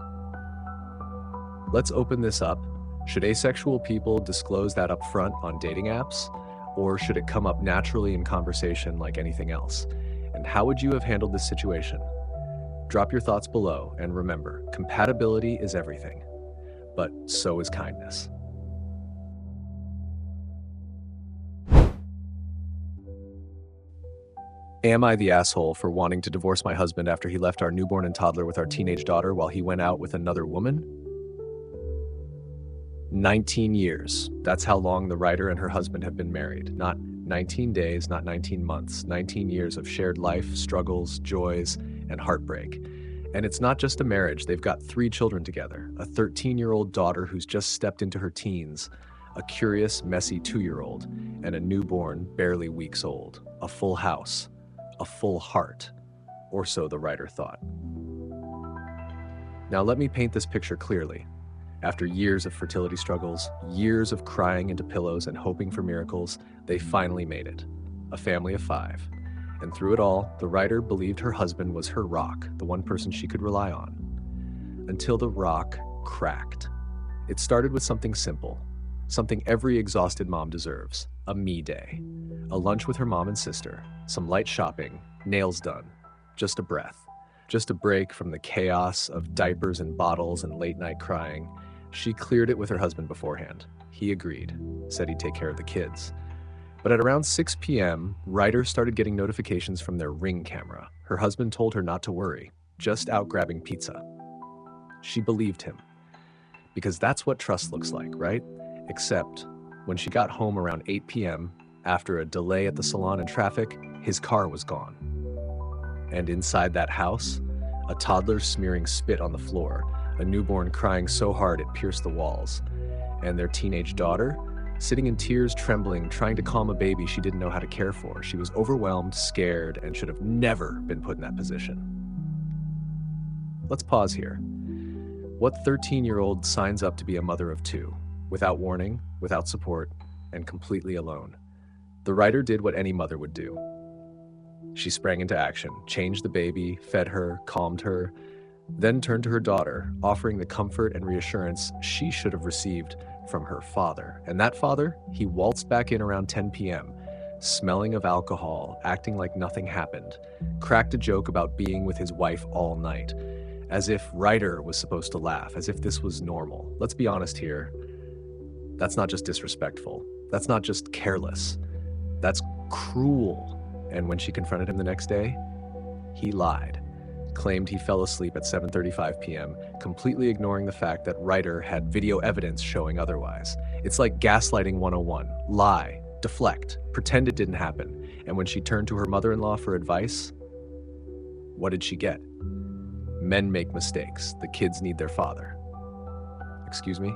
[SPEAKER 1] Let's open this up. Should asexual people disclose that up front on dating apps, or should it come up naturally in conversation like anything else? And how would you have handled this situation? Drop your thoughts below, and remember, compatibility is everything, but so is kindness. Am I the asshole for wanting to divorce my husband after he left our newborn and toddler with our teenage daughter while he went out with another woman? 19 years. That's how long the writer and her husband have been married. Not 19 days, not 19 months. 19 years of shared life, struggles, joys, and heartbreak. And it's not just a marriage. They've got 3 children together. A 13-year-old daughter who's just stepped into her teens, a curious, messy 2-year-old, and a newborn, barely weeks old. A full house, a full heart, or so the writer thought. Now let me paint this picture clearly. After years of fertility struggles, years of crying into pillows and hoping for miracles, they finally made it. A family of 5. And through it all, the writer believed her husband was her rock, the one person she could rely on. Until the rock cracked. It started with something simple, something every exhausted mom deserves: a me day. A lunch with her mom and sister, some light shopping, nails done, just a breath. Just a break from the chaos of diapers and bottles and late night crying. She cleared it with her husband beforehand. He agreed, said he'd take care of the kids. But at around 6 p.m., writer started getting notifications from their Ring camera. Her husband told her not to worry, just out grabbing pizza. She believed him, because that's what trust looks like, right? Except when she got home around 8 p.m., after a delay at the salon and traffic, his car was gone. And inside that house, a toddler smearing spit on the floor, a newborn crying so hard it pierced the walls, and their teenage daughter, sitting in tears, trembling, trying to calm a baby she didn't know how to care for. She was overwhelmed, scared, and should have never been put in that position. Let's pause here. What 13-year-old signs up to be a mother of 2, without warning, without support, and completely alone? The writer did what any mother would do. She sprang into action, changed the baby, fed her, calmed her, then turned to her daughter, offering the comfort and reassurance she should have received from her father. And that father, he waltzed back in around 10 p.m., smelling of alcohol, acting like nothing happened, cracked a joke about being with his wife all night, as if writer was supposed to laugh, as if this was normal. Let's be honest here. That's not just disrespectful. That's not just careless. That's cruel. And when she confronted him the next day, he lied, claimed he fell asleep at 7:35 p.m., completely ignoring the fact that writer had video evidence showing otherwise. It's like gaslighting 101. Lie, deflect, pretend it didn't happen. And when she turned to her mother-in-law for advice, what did she get? Men make mistakes. The kids need their father. Excuse me?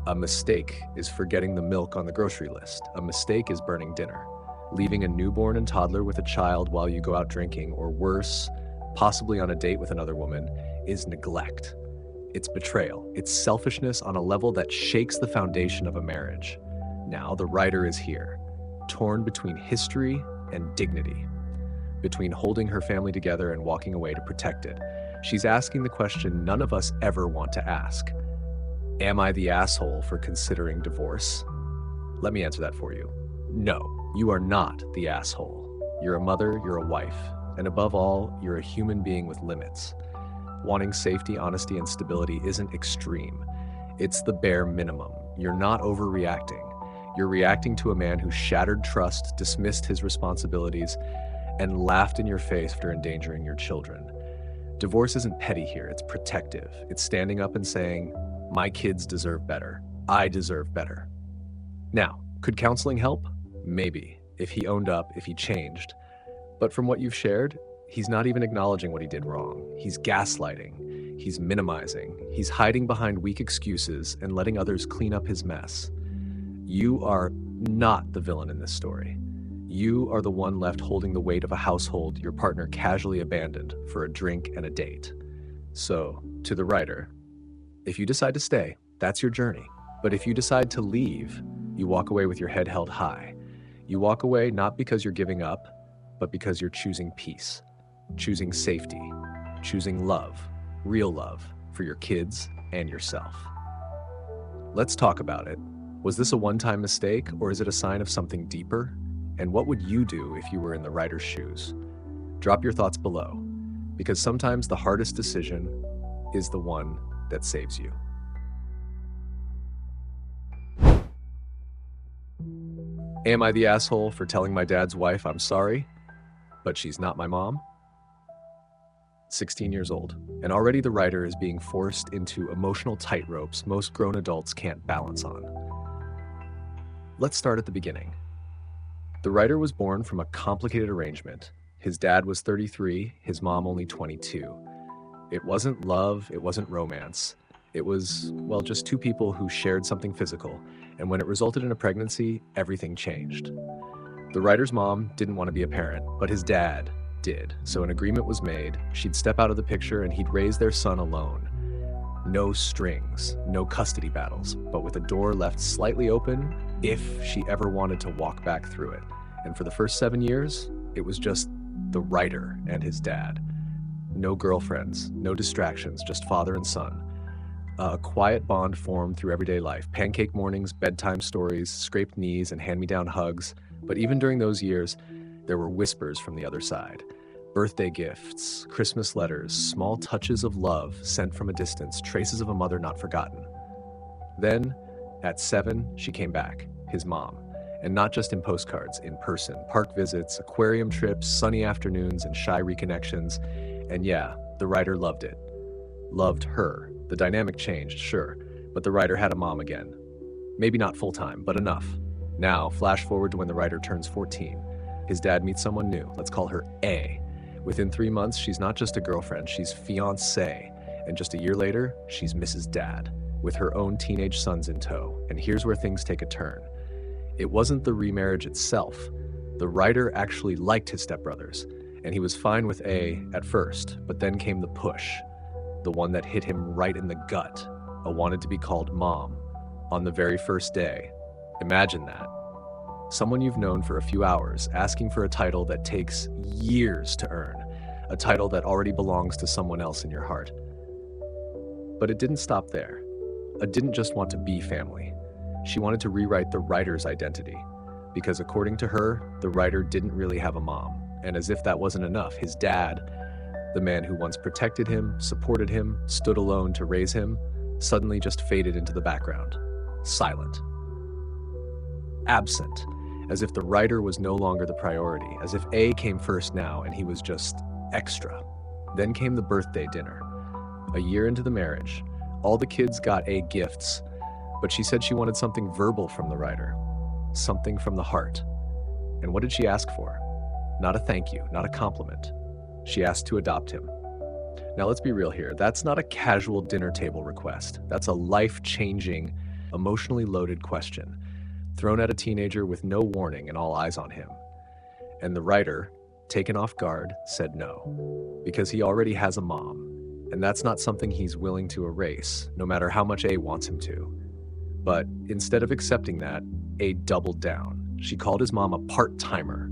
[SPEAKER 1] A mistake is forgetting the milk on the grocery list. A mistake is burning dinner, leaving a newborn and toddler with a child while you go out drinking, or worse, possibly on a date with another woman, is neglect. It's betrayal. It's selfishness on a level that shakes the foundation of a marriage. Now, the writer is here, torn between history and dignity, between holding her family together and walking away to protect it. She's asking the question none of us ever want to ask. Am I the asshole for considering divorce? Let me answer that for you. No, you are not the asshole. You're a mother, you're a wife, and above all, you're a human being with limits. Wanting safety, honesty, and stability isn't extreme. It's the bare minimum. You're not overreacting. You're reacting to a man who shattered trust, dismissed his responsibilities, and laughed in your face after endangering your children. Divorce isn't petty here, it's protective. It's standing up and saying, my kids deserve better. I deserve better. Now, could counseling help? Maybe, if he owned up, if he changed. But from what you've shared, he's not even acknowledging what he did wrong. He's gaslighting. He's minimizing. He's hiding behind weak excuses and letting others clean up his mess. You are not the villain in this story. You are the one left holding the weight of a household your partner casually abandoned for a drink and a date. So, to the writer, if you decide to stay, that's your journey. But if you decide to leave, you walk away with your head held high. You walk away not because you're giving up, but because you're choosing peace, choosing safety, choosing love, real love, for your kids and yourself. Let's talk about it. Was this a one-time mistake, or is it a sign of something deeper? And what would you do if you were in the writer's shoes? Drop your thoughts below, because sometimes the hardest decision is the one that saves you. Am I the asshole for telling my dad's wife I'm sorry, but she's not my mom? 16 years old, and already the writer is being forced into emotional tightropes most grown adults can't balance on. Let's start at the beginning. The writer was born from a complicated arrangement. His dad was 33, his mom only 22. It wasn't love, it wasn't romance. It was, well, just two people who shared something physical, and when it resulted in a pregnancy, everything changed. The writer's mom didn't want to be a parent, but his dad did, so an agreement was made. She'd step out of the picture and he'd raise their son alone. No strings, no custody battles, but with a door left slightly open if she ever wanted to walk back through it. And for the first 7 years, it was just the writer and his dad. No girlfriends, no distractions, just father and son. A quiet bond formed through everyday life. Pancake mornings, bedtime stories, scraped knees, and hand-me-down hugs. But even during those years, there were whispers from the other side. Birthday gifts, Christmas letters, small touches of love sent from a distance, traces of a mother not forgotten. Then, at 7, she came back, his mom. And not just in postcards, in person. Park visits, aquarium trips, sunny afternoons, and shy reconnections. And yeah, the writer loved it. Loved her. The dynamic changed, sure, but the writer had a mom again. Maybe not full-time, but enough. Now, flash forward to when the writer turns 14. His dad meets someone new. Let's call her A. Within 3 months, she's not just a girlfriend, she's fiancée. And just a year later, she's Mrs. Dad, with her own teenage sons in tow. And here's where things take a turn. It wasn't the remarriage itself. The writer actually liked his stepbrothers, and he was fine with A at first, but then came the push. The one that hit him right in the gut. A wanted to be called mom on the very first day. Imagine that. Someone you've known for a few hours asking for a title that takes years to earn, a title that already belongs to someone else in your heart. But it didn't stop there. A didn't just want to be family. She wanted to rewrite the writer's identity, because according to her, the writer didn't really have a mom. And as if that wasn't enough, his dad, the man who once protected him, supported him, stood alone to raise him, suddenly just faded into the background. Silent. Absent. As if the writer was no longer the priority. As if A came first now and he was just extra. Then came the birthday dinner. A year into the marriage. All the kids got A gifts, but she said she wanted something verbal from the writer. Something from the heart. And what did she ask for? Not a thank you, not a compliment. She asked to adopt him. Now let's be real here. That's not a casual dinner table request. That's a life-changing, emotionally loaded question, thrown at a teenager with no warning and all eyes on him. And the writer, taken off guard, said no. Because he already has a mom, and that's not something he's willing to erase, no matter how much A wants him to. But instead of accepting that, A doubled down. She called his mom a part-timer,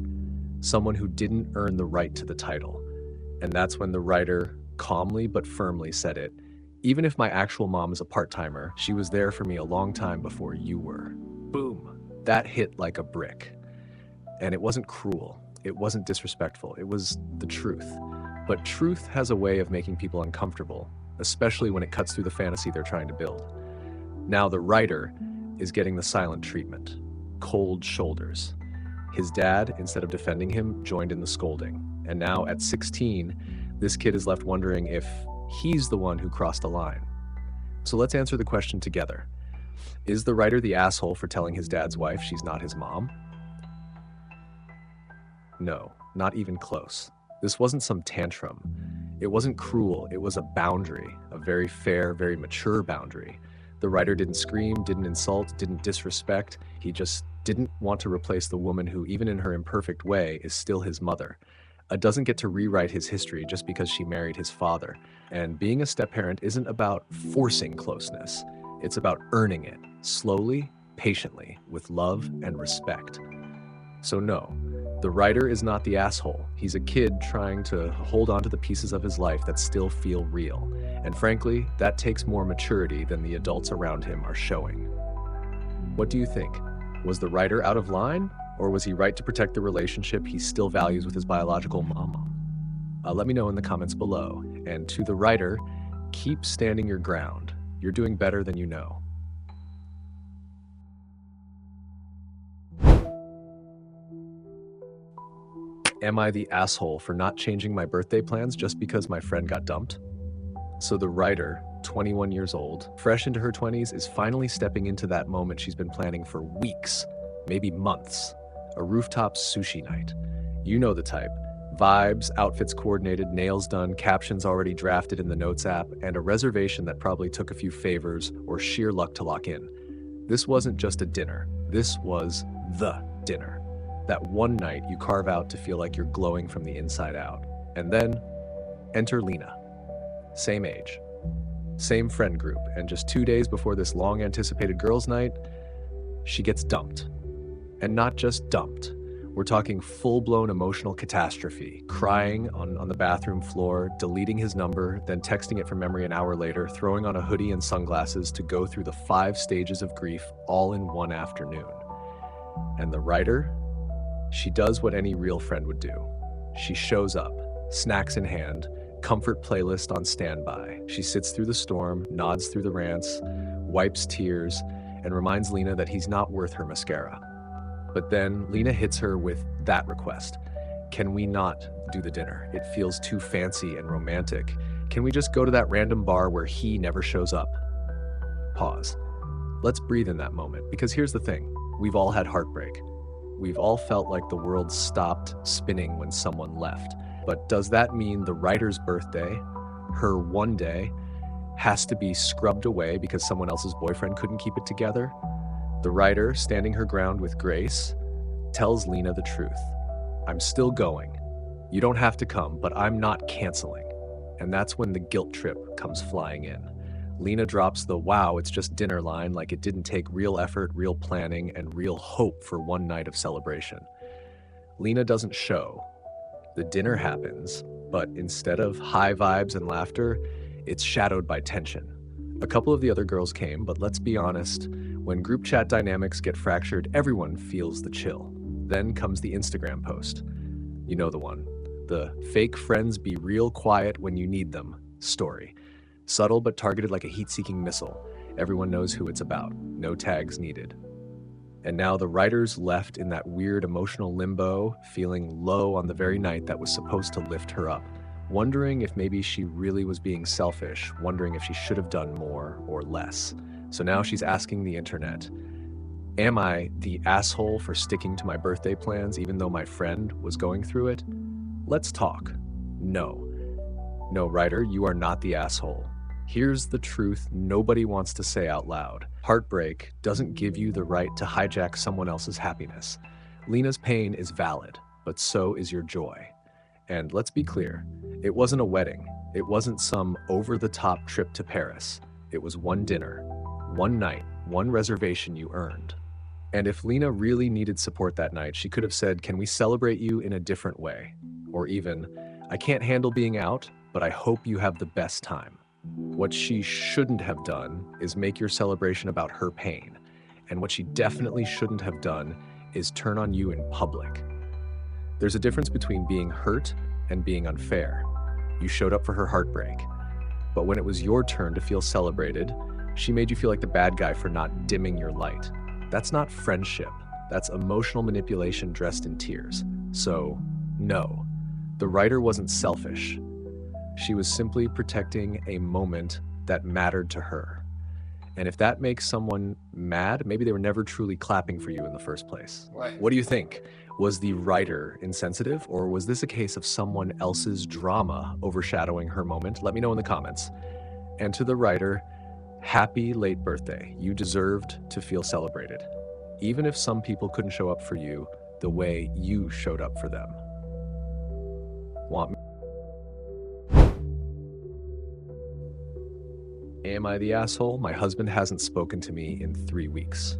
[SPEAKER 1] someone who didn't earn the right to the title. And that's when the writer calmly but firmly said it. Even if my actual mom is a part-timer, she was there for me a long time before you were. Boom. That hit like a brick. And it wasn't cruel. It wasn't disrespectful. It was the truth. But truth has a way of making people uncomfortable, especially when it cuts through the fantasy they're trying to build. Now the writer is getting the silent treatment. Cold shoulders. His dad, instead of defending him, joined in the scolding. And now at 16, this kid is left wondering if he's the one who crossed the line. So let's answer the question together. Is the writer the asshole for telling his dad's wife she's not his mom? No, not even close. This wasn't some tantrum. It wasn't cruel. It was a boundary, a very fair, very mature boundary. The writer didn't scream, didn't insult, didn't disrespect. He just didn't want to replace the woman who, even in her imperfect way, is still his mother. Doesn't get to rewrite his history just because she married his father. And being a step-parent isn't about forcing closeness. It's about earning it, slowly, patiently, with love and respect. So no, the writer is not the asshole. He's a kid trying to hold on to the pieces of his life that still feel real. And frankly, that takes more maturity than the adults around him are showing. What do you think? Was the writer out of line? Or was he right to protect the relationship he still values with his biological mama? Let me know in the comments below. And to the writer, keep standing your ground. You're doing better than you know. Am I the asshole for not changing my birthday plans just because my friend got dumped? So the writer, 21 years old, fresh into her 20s, is finally stepping into that moment she's been planning for weeks, maybe months. A rooftop sushi night. You know the type. Vibes, outfits coordinated, nails done, captions already drafted in the notes app, and a reservation that probably took a few favors or sheer luck to lock in. This wasn't just a dinner. This was the dinner. That one night you carve out to feel like you're glowing from the inside out. And then, enter Lena. Same age. Same friend group, and just 2 days before this long-anticipated girls' night, she gets dumped. And not just dumped. We're talking full-blown emotional catastrophe, crying on the bathroom floor, deleting his number, then texting it from memory an hour later, throwing on a hoodie and sunglasses to go through the 5 stages of grief all in one afternoon. And the writer? She does what any real friend would do. She shows up, snacks in hand, comfort playlist on standby. She sits through the storm, nods through the rants, wipes tears, and reminds Lena that he's not worth her mascara. But then Lena hits her with that request. Can we not do the dinner? It feels too fancy and romantic. Can we just go to that random bar where he never shows up? Pause. Let's breathe in that moment, because here's the thing. We've all had heartbreak. We've all felt like the world stopped spinning when someone left. But does that mean the writer's birthday, her one day, has to be scrubbed away because someone else's boyfriend couldn't keep it together? The writer, standing her ground with grace, tells Lena the truth. I'm still going. You don't have to come, but I'm not canceling. And that's when the guilt trip comes flying in. Lena drops the "wow, it's just dinner" line like it didn't take real effort, real planning, and real hope for one night of celebration. Lena doesn't show. The dinner happens, but instead of high vibes and laughter, it's shadowed by tension. A couple of the other girls came, but let's be honest, when group chat dynamics get fractured, everyone feels the chill. Then comes the Instagram post. You know the one. The fake friends be real quiet when you need them story. Subtle but targeted like a heat-seeking missile. Everyone knows who it's about. No tags needed. And now the writer's left in that weird emotional limbo, feeling low on the very night that was supposed to lift her up. Wondering if maybe she really was being selfish, wondering if she should have done more or less. So now she's asking the internet, am I the asshole for sticking to my birthday plans even though my friend was going through it? Let's talk. No. No, writer, you are not the asshole. Here's the truth nobody wants to say out loud. Heartbreak doesn't give you the right to hijack someone else's happiness. Lena's pain is valid, but so is your joy. And let's be clear, it wasn't a wedding. It wasn't some over-the-top trip to Paris. It was one dinner, one night, one reservation you earned. And if Lena really needed support that night, she could have said, "Can we celebrate you in a different way?" Or even, "I can't handle being out, but I hope you have the best time." What she shouldn't have done is make your celebration about her pain. And what she definitely shouldn't have done is turn on you in public. There's a difference between being hurt and being unfair. You showed up for her heartbreak. But when it was your turn to feel celebrated, she made you feel like the bad guy for not dimming your light. That's not friendship. That's emotional manipulation dressed in tears. So, no, the writer wasn't selfish. She was simply protecting a moment that mattered to her. And if that makes someone mad, maybe they were never truly clapping for you in the first place.
[SPEAKER 2] Right.
[SPEAKER 1] What do you think? Was the writer insensitive, or was this a case of someone else's drama overshadowing her moment? Let me know in the comments. And to the writer, happy late birthday. You deserved to feel celebrated, even if some people couldn't show up for you the way you showed up for them. Want me? Am I the asshole? My husband hasn't spoken to me in 3 weeks.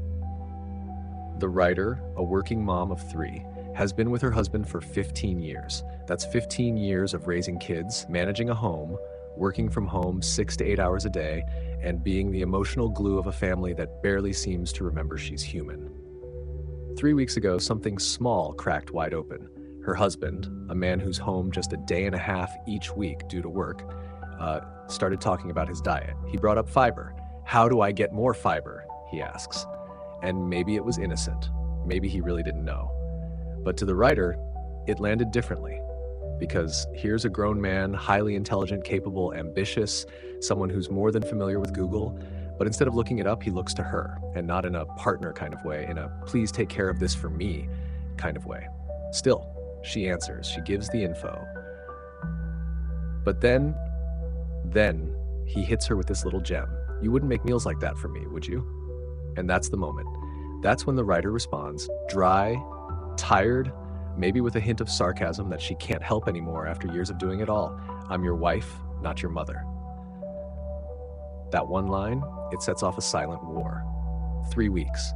[SPEAKER 1] The writer, a working mom of 3, has been with her husband for 15 years. That's 15 years of raising kids, managing a home, working from home 6 to 8 hours a day, and being the emotional glue of a family that barely seems to remember she's human. 3 weeks ago, something small cracked wide open. Her husband, a man who's home just a day and a half each week due to work, started talking about his diet. He brought up fiber. How do I get more fiber? He asks. And maybe it was innocent. Maybe he really didn't know. But to the writer, it landed differently. Because here's a grown man, highly intelligent, capable, ambitious, someone who's more than familiar with Google, but instead of looking it up, he looks to her, and not in a partner kind of way, in a please take care of this for me kind of way. Still, she answers, she gives the info. But then he hits her with this little gem. You wouldn't make meals like that for me, would you? And that's the moment. That's when the writer responds, dry, tired, maybe with a hint of sarcasm that she can't help anymore after years of doing it all. I'm your wife, not your mother. That one line, it sets off a silent war. 3 weeks.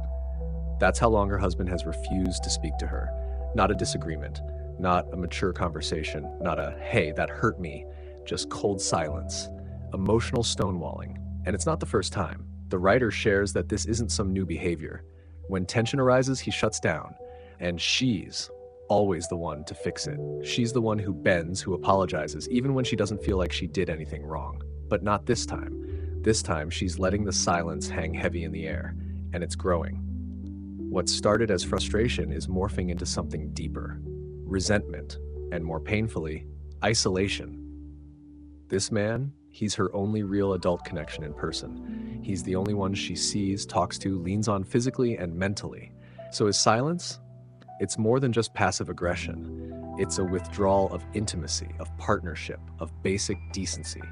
[SPEAKER 1] That's how long her husband has refused to speak to her. Not a disagreement, not a mature conversation, not a, hey, that hurt me, just cold silence, emotional stonewalling. And it's not the first time. The writer shares that this isn't some new behavior. When tension arises, he shuts down, and she's always the one to fix it. She's the one who bends, who apologizes, even when she doesn't feel like she did anything wrong. But not this time. This time, she's letting the silence hang heavy in the air, and it's growing. What started as frustration is morphing into something deeper, resentment, and more painfully, isolation. This man, he's her only real adult connection in person. He's the only one she sees, talks to, leans on physically and mentally. So his silence, it's more than just passive aggression. It's a withdrawal of intimacy, of partnership, of basic decency.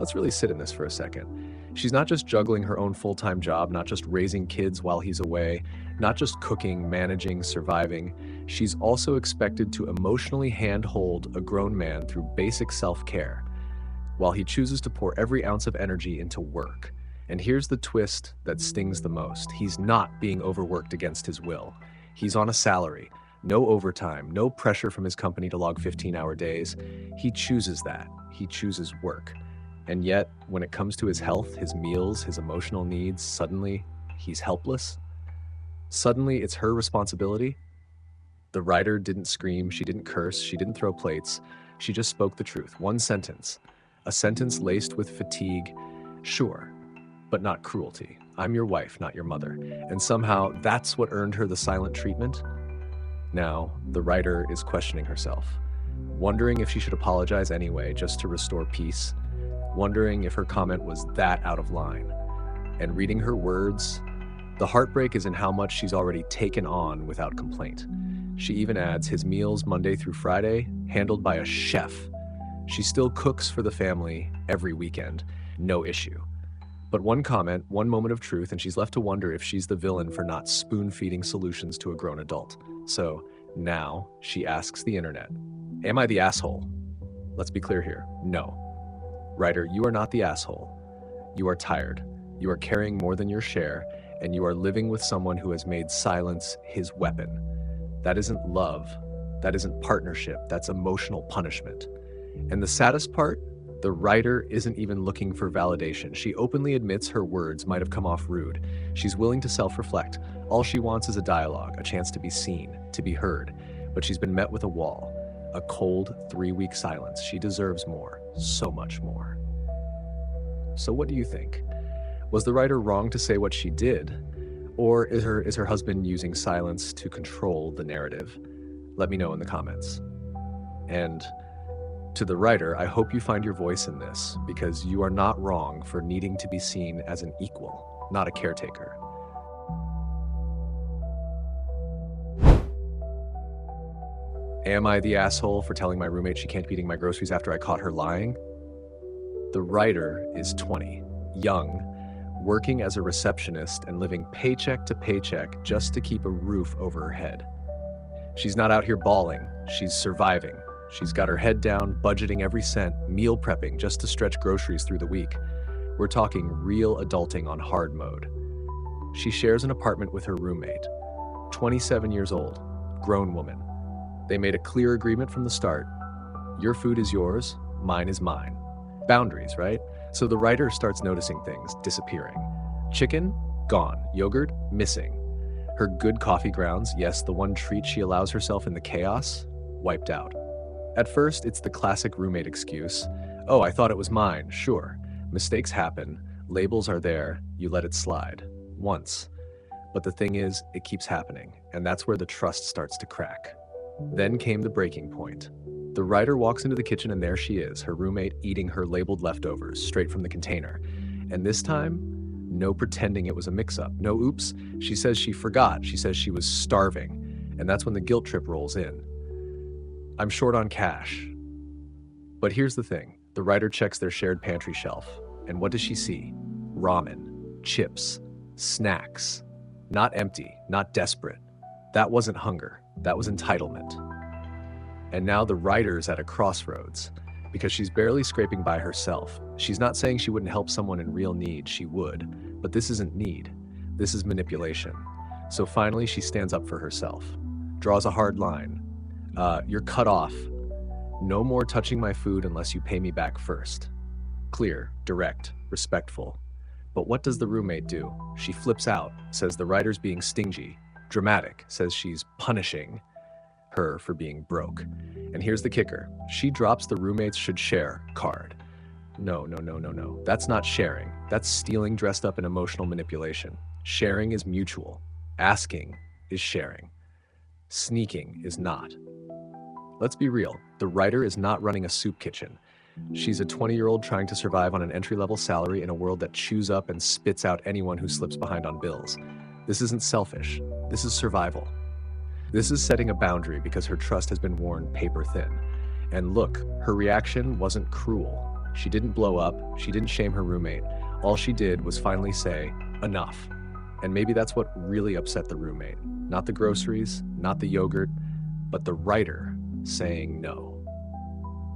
[SPEAKER 1] Let's really sit in this for a second. She's not just juggling her own full-time job, not just raising kids while he's away, not just cooking, managing, surviving. She's also expected to emotionally handhold a grown man through basic self-care, while he chooses to pour every ounce of energy into work. And here's the twist that stings the most. He's not being overworked against his will. He's on a salary, no overtime, no pressure from his company to log 15-hour days. He chooses that. He chooses work. And yet, when it comes to his health, his meals, his emotional needs, suddenly he's helpless. Suddenly it's her responsibility. The writer didn't scream, she didn't curse, she didn't throw plates. She just spoke the truth. One sentence. A sentence laced with fatigue, sure, but not cruelty. I'm your wife, not your mother. And somehow that's what earned her the silent treatment. Now, the writer is questioning herself, wondering if she should apologize anyway just to restore peace, wondering if her comment was that out of line. And reading her words, the heartbreak is in how much she's already taken on without complaint. She even adds his meals Monday through Friday, handled by a chef. She still cooks for the family every weekend, no issue. But one comment, one moment of truth, and she's left to wonder if she's the villain for not spoon-feeding solutions to a grown adult. So now she asks the internet, Am I the asshole? Let's be clear here. No. Writer, you are not the asshole. You are tired. You are carrying more than your share, and you are living with someone who has made silence his weapon. That isn't love. That isn't partnership. That's emotional punishment. And the saddest part, the writer isn't even looking for validation. She openly admits her words might have come off rude. She's willing to self-reflect. All she wants is a dialogue, a chance to be seen, to be heard. But she's been met with a wall, a cold 3-week silence. She deserves more, so much more. So what do you think? Was the writer wrong to say what she did? Or is her husband using silence to control the narrative? Let me know in the comments. And to the writer, I hope you find your voice in this, because you are not wrong for needing to be seen as an equal, not a caretaker. Am I the asshole for telling my roommate she can't be eating my groceries after I caught her lying? The writer is 20, young, working as a receptionist and living paycheck to paycheck just to keep a roof over her head. She's not out here bawling, she's surviving. She's got her head down, budgeting every cent, meal prepping just to stretch groceries through the week. We're talking real adulting on hard mode. She shares an apartment with her roommate, 27 years old, grown woman. They made a clear agreement from the start. Your food is yours, mine is mine. Boundaries, right? So the writer starts noticing things disappearing. Chicken, gone. Yogurt, missing. Her good coffee grounds, yes, the one treat she allows herself in the chaos, wiped out. At first, it's the classic roommate excuse. Oh, I thought it was mine. Sure. Mistakes happen. Labels are there. You let it slide. Once. But the thing is, it keeps happening, and that's where the trust starts to crack. Then came the breaking point. The writer walks into the kitchen and there she is, her roommate eating her labeled leftovers straight from the container. And this time, no pretending it was a mix-up. No oops. She says she forgot. She says she was starving. And that's when the guilt trip rolls in. I'm short on cash. But here's the thing. The writer checks their shared pantry shelf. And what does she see? Ramen, chips, snacks. Not empty, not desperate. That wasn't hunger. That was entitlement. And now the writer's at a crossroads because she's barely scraping by herself. She's not saying she wouldn't help someone in real need, she would, but this isn't need. This is manipulation. So finally she stands up for herself, draws a hard line. You're cut off. No more touching my food unless you pay me back first. Clear, direct, respectful. But what does the roommate do? She flips out, says the writer's being stingy. Dramatic, says she's punishing her for being broke. And here's the kicker. She drops the roommates should share card. No. That's not sharing. That's stealing dressed up in emotional manipulation. Sharing is mutual. Asking is sharing. Sneaking is not. Let's be real. The writer is not running a soup kitchen. She's a 20-year-old trying to survive on an entry-level salary in a world that chews up and spits out anyone who slips behind on bills. This isn't selfish. This is survival. This is setting a boundary because her trust has been worn paper thin. And look, her reaction wasn't cruel. She didn't blow up. She didn't shame her roommate. All she did was finally say, enough. And maybe that's what really upset the roommate. Not the groceries, not the yogurt, but the writer saying no.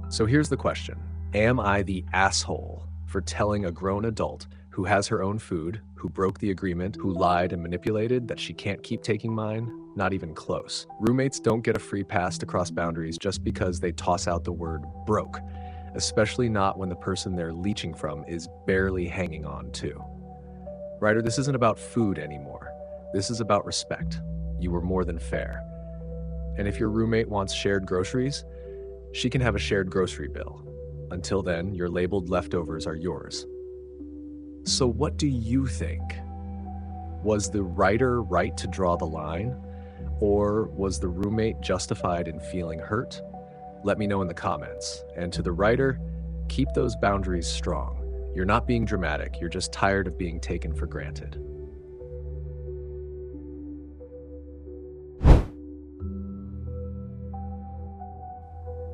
[SPEAKER 1] So here's the question. Am I the asshole for telling a grown adult who has her own food, who broke the agreement, who lied and manipulated that she can't keep taking mine? Not even close. Roommates don't get a free pass to cross boundaries just because they toss out the word broke, especially not when the person they're leeching from is barely hanging on to. Writer, this isn't about food anymore. This is about respect. You were more than fair. And if your roommate wants shared groceries, she can have a shared grocery bill. Until then, your labeled leftovers are yours. So what do you think? Was the writer right to draw the line? Or was the roommate justified in feeling hurt? Let me know in the comments. And to the writer, keep those boundaries strong. You're not being dramatic, you're just tired of being taken for granted.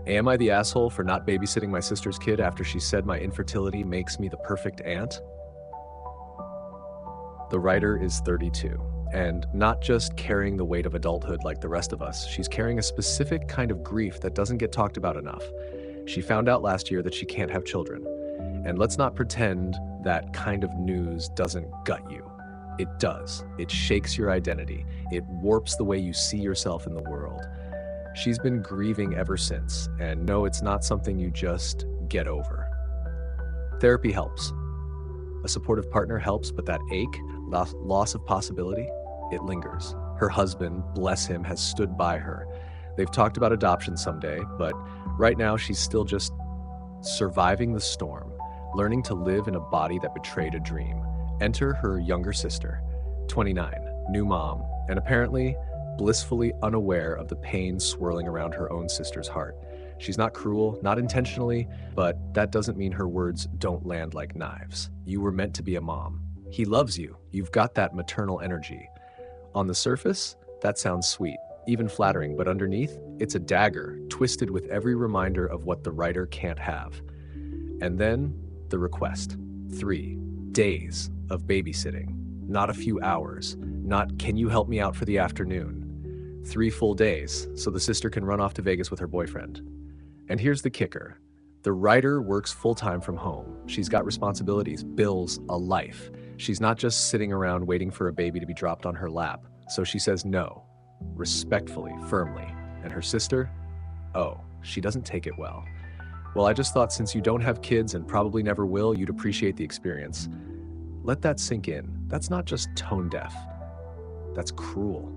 [SPEAKER 1] Am I the asshole for not babysitting my sister's kid after she said my infertility makes me the perfect aunt? The writer is 32, And not just carrying the weight of adulthood like the rest of us, she's carrying a specific kind of grief that doesn't get talked about enough. She found out last year that she can't have children. And let's not pretend that kind of news doesn't gut you. It does. It shakes your identity. It warps the way you see yourself in the world. She's been grieving ever since, and no, it's not something you just get over. Therapy helps. A supportive partner helps, but that ache, loss of possibility, it lingers. Her husband, bless him, has stood by her. They've talked about adoption someday, but right now she's still just surviving the storm, learning to live in a body that betrayed a dream. Enter her younger sister, 29, new mom, and apparently blissfully unaware of the pain swirling around her own sister's heart. She's not cruel, not intentionally, but that doesn't mean her words don't land like knives. You were meant to be a mom. He loves you. You've got that maternal energy. On the surface, that sounds sweet, even flattering, but underneath, it's a dagger, twisted with every reminder of what the writer can't have. And then, the request. 3 days of babysitting. Not a few hours. Not, can you help me out for the afternoon? 3 full days, so the sister can run off to Vegas with her boyfriend. And here's the kicker. The writer works full-time from home. She's got responsibilities, bills, a life. She's not just sitting around waiting for a baby to be dropped on her lap. So she says no, respectfully, firmly. And her sister? Oh, she doesn't take it well. Well, I just thought since you don't have kids and probably never will, you'd appreciate the experience. Let that sink in. That's not just tone deaf. That's cruel.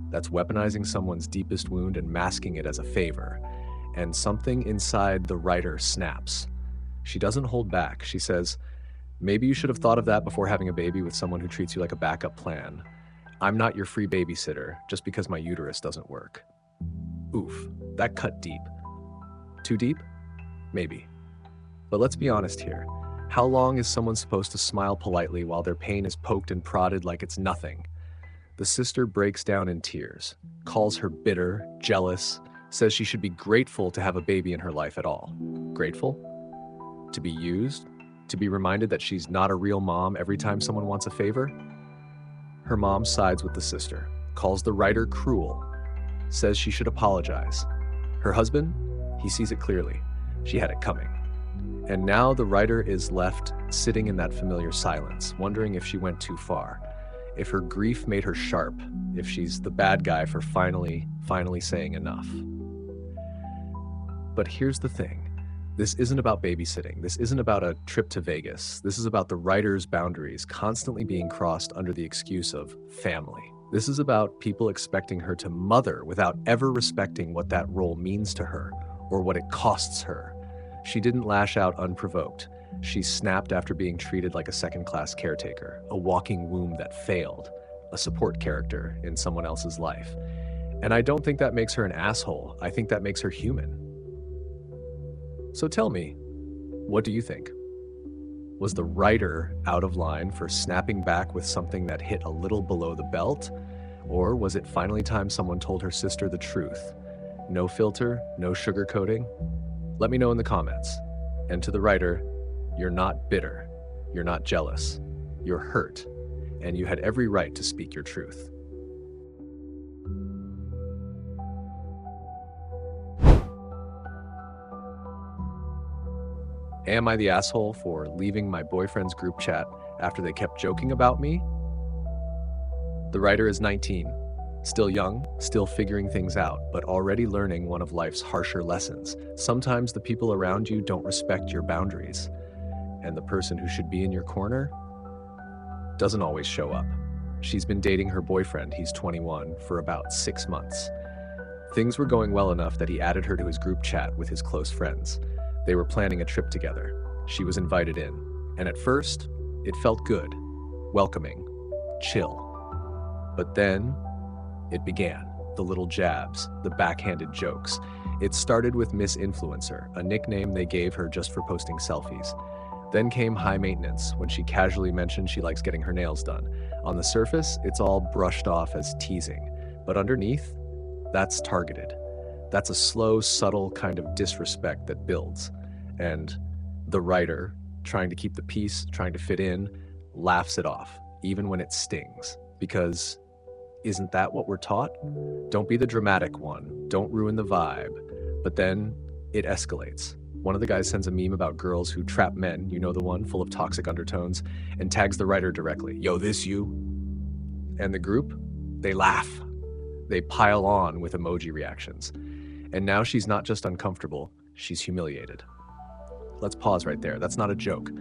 [SPEAKER 1] That's weaponizing someone's deepest wound and masking it as a favor. And something inside the writer snaps. She doesn't hold back. She says, maybe you should have thought of that before having a baby with someone who treats you like a backup plan. I'm not your free babysitter just because my uterus doesn't work. Oof, that cut deep. Too deep? Maybe. But let's be honest here. How long is someone supposed to smile politely while their pain is poked and prodded like it's nothing? The sister breaks down in tears, calls her bitter, jealous, says she should be grateful to have a baby in her life at all. Grateful? To be used? To be reminded that she's not a real mom every time someone wants a favor? Her mom sides with the sister, calls the writer cruel, says she should apologize. Her husband? He sees it clearly. She had it coming. And now the writer is left sitting in that familiar silence, wondering if she went too far, if her grief made her sharp, if she's the bad guy for finally saying enough. But here's the thing. This isn't about babysitting. This isn't about a trip to Vegas. This is about the writer's boundaries constantly being crossed under the excuse of family. This is about people expecting her to mother without ever respecting what that role means to her or what it costs her. She didn't lash out unprovoked. She snapped after being treated like a second-class caretaker, a walking womb that failed, a support character in someone else's life. And I don't think that makes her an asshole. I think that makes her human. So tell me, what do you think? Was the writer out of line for snapping back with something that hit a little below the belt? Or was it finally time someone told her sister the truth? No filter, no sugarcoating? Let me know in the comments. And to the writer, you're not bitter, you're not jealous, you're hurt, and you had every right to speak your truth. Am I the asshole for leaving my boyfriend's group chat after they kept joking about me? The writer is 19, still young, still figuring things out, but already learning one of life's harsher lessons. Sometimes the people around you don't respect your boundaries, and the person who should be in your corner doesn't always show up. She's been dating her boyfriend, he's 21, for about 6 months. Things were going well enough that he added her to his group chat with his close friends. They were planning a trip together. She was invited in, and at first, it felt good, welcoming, chill. But then, it began. The little jabs, the backhanded jokes. It started with Miss Influencer, a nickname they gave her just for posting selfies. Then came high maintenance, when she casually mentioned she likes getting her nails done. On the surface, it's all brushed off as teasing. But underneath, that's targeted. That's a slow, subtle kind of disrespect that builds. And the writer, trying to keep the peace, trying to fit in, laughs it off, even when it stings. Because Isn't that what we're taught? Don't be the dramatic one. Don't ruin the vibe. But then it escalates. One of the guys sends a meme about girls who trap men, you know the one, full of toxic undertones, and tags the writer directly. Yo, this you? And the group, they laugh. They pile on with emoji reactions. And now she's not just uncomfortable, she's humiliated. Let's pause right there. That's not a joke.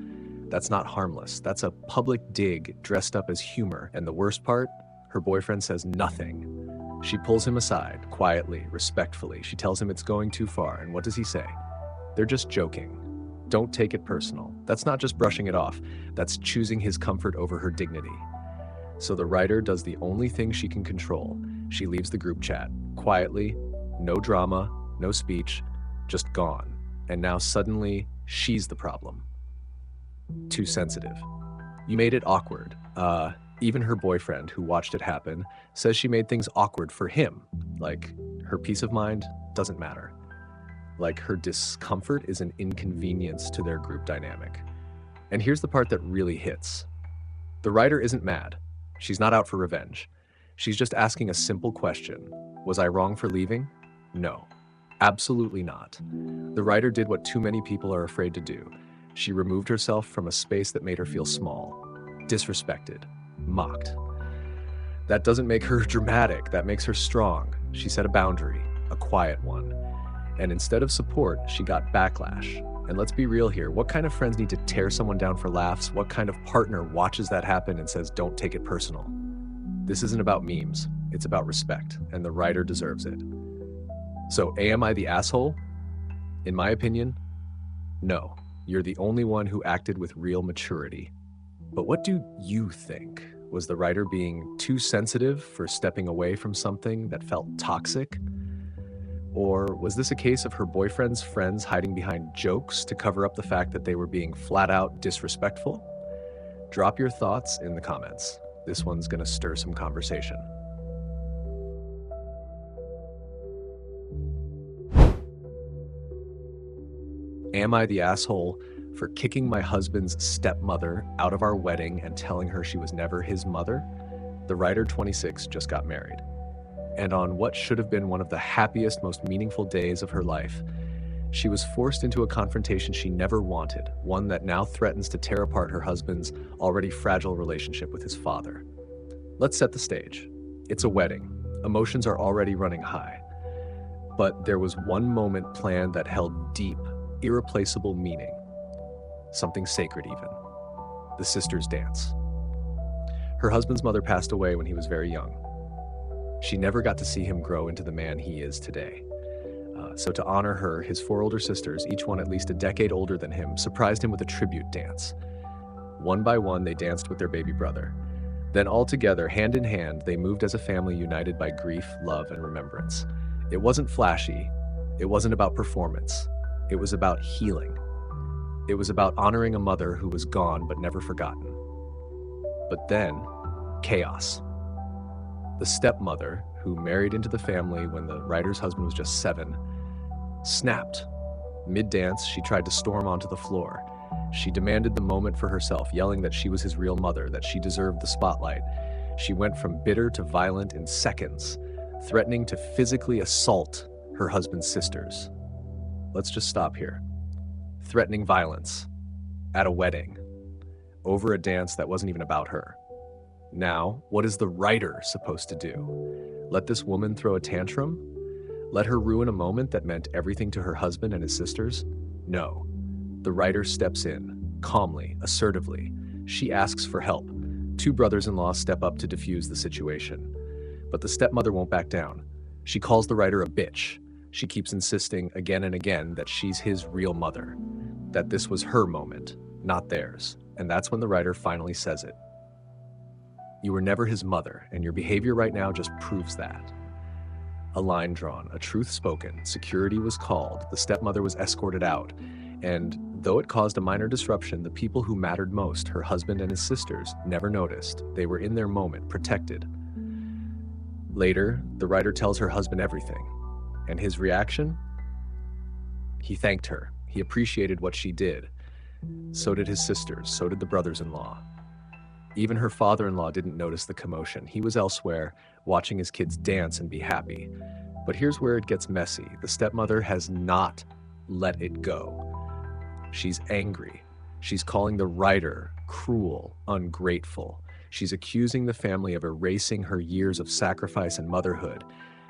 [SPEAKER 1] That's not harmless. That's a public dig dressed up as humor. And the worst part, her boyfriend says nothing. She pulls him aside, quietly, respectfully. She tells him it's going too far. And what does he say? They're just joking. Don't take it personal. That's not just brushing it off. That's choosing his comfort over her dignity. So the writer does the only thing she can control. She leaves the group chat, quietly, no drama, no speech, just gone. And now suddenly, she's the problem. Too sensitive. You made it awkward. Even her boyfriend, who watched it happen, says she made things awkward for him. Like, her peace of mind doesn't matter. Like, her discomfort is an inconvenience to their group dynamic. And here's the part that really hits. The writer isn't mad. She's not out for revenge. She's just asking a simple question. Was I wrong for leaving? No, absolutely not. The writer did what too many people are afraid to do. She removed herself from a space that made her feel small, disrespected, mocked. That doesn't make her dramatic, that makes her strong. She set a boundary, a quiet one. And instead of support, she got backlash. And let's be real here, what kind of friends need to tear someone down for laughs? What kind of partner watches that happen and says, don't take it personal? This isn't about memes, it's about respect, and the writer deserves it. So, am I the asshole? In my opinion, no. You're the only one who acted with real maturity. But what do you think? Was the writer being too sensitive for stepping away from something that felt toxic? Or was this a case of her boyfriend's friends hiding behind jokes to cover up the fact that they were being flat out disrespectful? Drop your thoughts in the comments. This one's gonna stir some conversation. Am I the asshole for kicking my husband's stepmother out of our wedding and telling her she was never his mother? The writer, 26, just got married. And on what should have been one of the happiest, most meaningful days of her life, she was forced into a confrontation she never wanted, one that now threatens to tear apart her husband's already fragile relationship with his father. Let's set the stage. It's a wedding. Emotions are already running high. But there was one moment planned that held deep, irreplaceable meaning. Something sacred even. The sisters' dance. Her husband's mother passed away when he was very young. She never got to see him grow into the man he is today. So to honor her, his 4 older sisters, each one at least a decade older than him, surprised him with a tribute dance. One by one, they danced with their baby brother. Then all together, hand in hand, they moved as a family united by grief, love, and remembrance. It wasn't flashy. It wasn't about performance. It was about healing. It was about honoring a mother who was gone but never forgotten. But then, chaos. The stepmother, who married into the family when the writer's husband was just 7, snapped. Mid-dance, she tried to storm onto the floor. She demanded the moment for herself, yelling that she was his real mother, that she deserved the spotlight. She went from bitter to violent in seconds, threatening to physically assault her husband's sisters. Let's just stop here. Threatening violence at a wedding over a dance that wasn't even about her. Now, what is the writer supposed to do? Let this woman throw a tantrum? Let her ruin a moment that meant everything to her husband and his sisters? No. The writer steps in, calmly, assertively. She asks for help. 2 brothers-in-law step up to defuse the situation. But the stepmother won't back down. She calls the writer a bitch. She keeps insisting again and again that she's his real mother, that this was her moment, not theirs. And that's when the writer finally says it. You were never his mother, and your behavior right now just proves that. A line drawn, a truth spoken, security was called, the stepmother was escorted out, and though it caused a minor disruption, the people who mattered most, her husband and his sisters, never noticed. They were in their moment, protected. Later, the writer tells her husband everything, and his reaction? He thanked her. He appreciated what she did. So did his sisters, so did the brothers-in-law. Even her father-in-law didn't notice the commotion. He was elsewhere, watching his kids dance and be happy. But here's where it gets messy. The stepmother has not let it go. She's angry. She's calling the writer cruel, ungrateful. She's accusing the family of erasing her years of sacrifice and motherhood.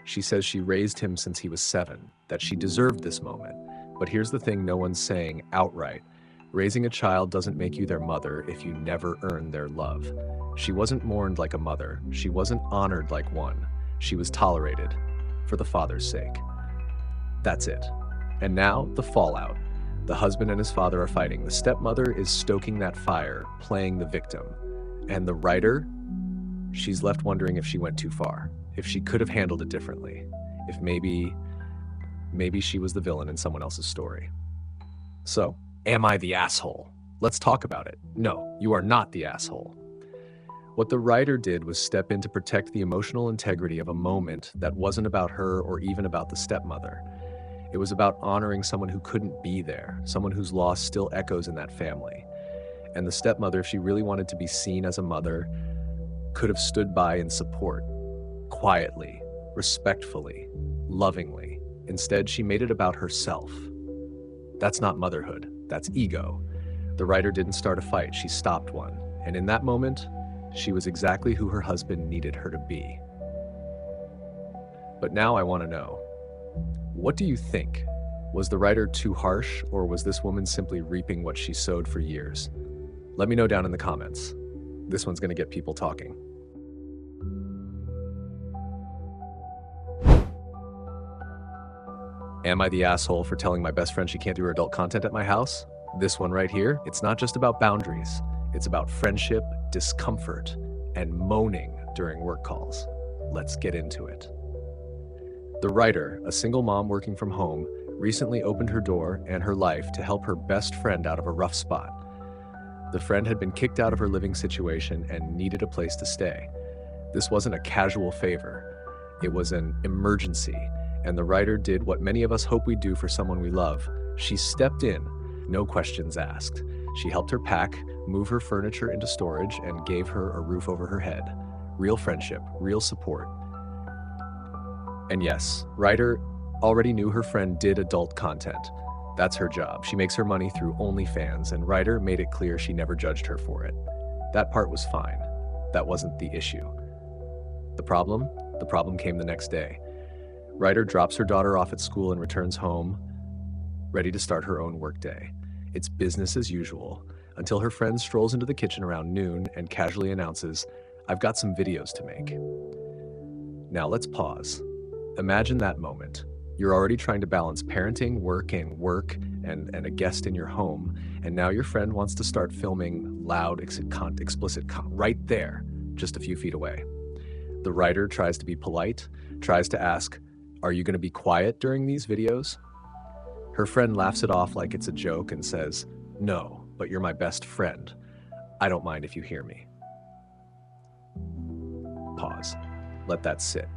[SPEAKER 1] She says she raised him since he was 7, that she deserved this moment. But here's the thing no one's saying outright. Raising a child doesn't make you their mother if you never earn their love. She wasn't mourned like a mother. She wasn't honored like one. She was tolerated for the father's sake. That's it. And now, the fallout. The husband and his father are fighting. The stepmother is stoking that fire, playing the victim. And the writer, she's left wondering if she went too far, if she could have handled it differently, if maybe she was the villain in someone else's story. So, am I the asshole? Let's talk about it. No, you are not the asshole. What the writer did was step in to protect the emotional integrity of a moment that wasn't about her or even about the stepmother. It was about honoring someone who couldn't be there, someone whose loss still echoes in that family. And the stepmother, if she really wanted to be seen as a mother, could have stood by in support, quietly, respectfully, lovingly. Instead, she made it about herself. That's not motherhood, that's ego. The writer didn't start a fight, she stopped one. And in that moment, she was exactly who her husband needed her to be. But now I want to know, what do you think? Was the writer too harsh, or was this woman simply reaping what she sowed for years? Let me know down in the comments. This one's going to get people talking. Am I the asshole for telling my best friend she can't do her adult content at my house? This one right here, it's not just about boundaries. It's about friendship, discomfort, and moaning during work calls. Let's get into it. The writer, a single mom working from home, recently opened her door and her life to help her best friend out of a rough spot. The friend had been kicked out of her living situation and needed a place to stay. This wasn't a casual favor. It was an emergency, and the writer did what many of us hope we do for someone we love. She stepped in, no questions asked. She helped her pack, move her furniture into storage, and gave her a roof over her head. Real friendship, real support. And yes, writer already knew her friend did adult content. That's her job. She makes her money through OnlyFans, and writer made it clear she never judged her for it. That part was fine. That wasn't the issue. The problem came the next day. Writer drops her daughter off at school and returns home, ready to start her own workday. It's business as usual, until her friend strolls into the kitchen around noon and casually announces, "I've got some videos to make." Now let's pause. Imagine that moment. You're already trying to balance parenting, work, and a guest in your home, and now your friend wants to start filming loud, explicit right there, just a few feet away. The writer tries to be polite, tries to ask, "Are you going to be quiet during these videos?" Her friend laughs it off like it's a joke and says, "No, but you're my best friend. I don't mind if you hear me." Pause. Let that sit.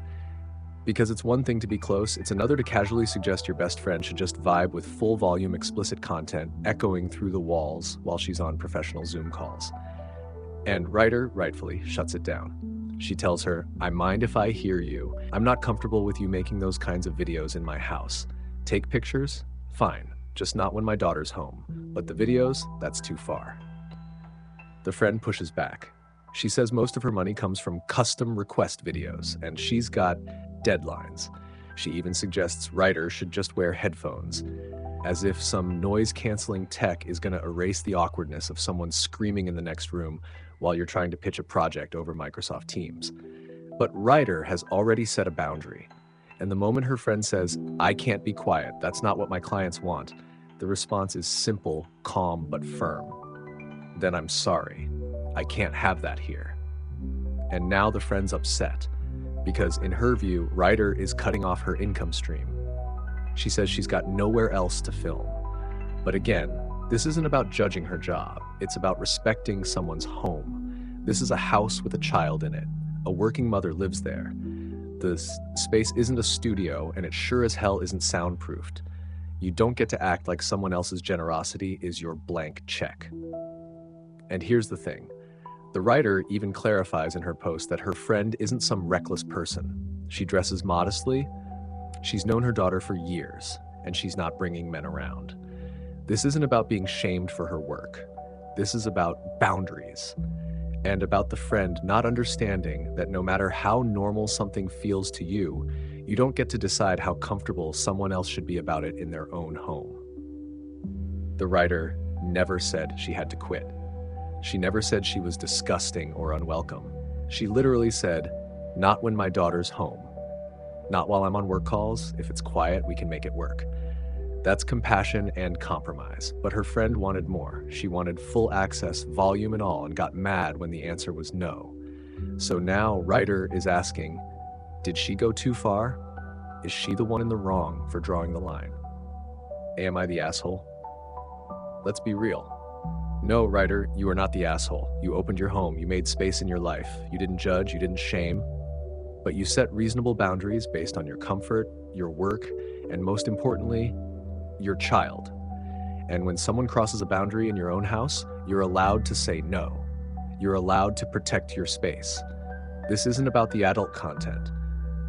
[SPEAKER 1] Because it's one thing to be close, it's another to casually suggest your best friend should just vibe with full volume explicit content echoing through the walls while she's on professional Zoom calls. And writer, rightfully, shuts it down. She tells her, "I mind if I hear you. I'm not comfortable with you making those kinds of videos in my house. Take pictures? Fine, just not when my daughter's home. But the videos, that's too far." The friend pushes back. She says most of her money comes from custom request videos, and she's got deadlines. She even suggests writer should just wear headphones, as if some noise-canceling tech is going to erase the awkwardness of someone screaming in the next room while you're trying to pitch a project over Microsoft Teams. But writer has already set a boundary, and the moment her friend says, "I can't be quiet, that's not what my clients want," the response is simple, calm, but firm. "Then I'm sorry. I can't have that here." And now the friend's upset, because in her view, writer is cutting off her income stream. She says she's got nowhere else to film. But again, this isn't about judging her job. It's about respecting someone's home. This is a house with a child in it. A working mother lives there. The space isn't a studio, and it sure as hell isn't soundproofed. You don't get to act like someone else's generosity is your blank check. And here's the thing. The writer even clarifies in her post that her friend isn't some reckless person. She dresses modestly, she's known her daughter for years, and she's not bringing men around. This isn't about being shamed for her work. This is about boundaries, and about the friend not understanding that no matter how normal something feels to you, you don't get to decide how comfortable someone else should be about it in their own home. The writer never said she had to quit. She never said she was disgusting or unwelcome. She literally said, "Not when my daughter's home. Not while I'm on work calls. If it's quiet, we can make it work." That's compassion and compromise. But her friend wanted more. She wanted full access, volume and all, and got mad when the answer was no. So now writer is asking, did she go too far? Is she the one in the wrong for drawing the line? Am I the asshole? Let's be real. No, writer, you are not the asshole. You opened your home, you made space in your life. You didn't judge, you didn't shame, but you set reasonable boundaries based on your comfort, your work, and most importantly, your child. And when someone crosses a boundary in your own house, you're allowed to say no. You're allowed to protect your space. This isn't about the adult content.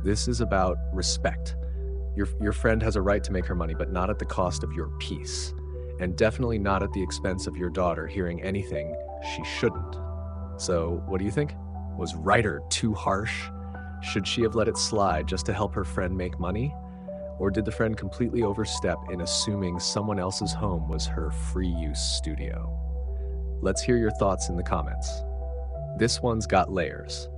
[SPEAKER 1] This is about respect. Your friend has a right to make her money, but not at the cost of your peace. And definitely not at the expense of your daughter hearing anything she shouldn't. So, what do you think? Was writer too harsh? Should she have let it slide just to help her friend make money? Or did the friend completely overstep in assuming someone else's home was her free use studio? Let's hear your thoughts in the comments. This one's got layers.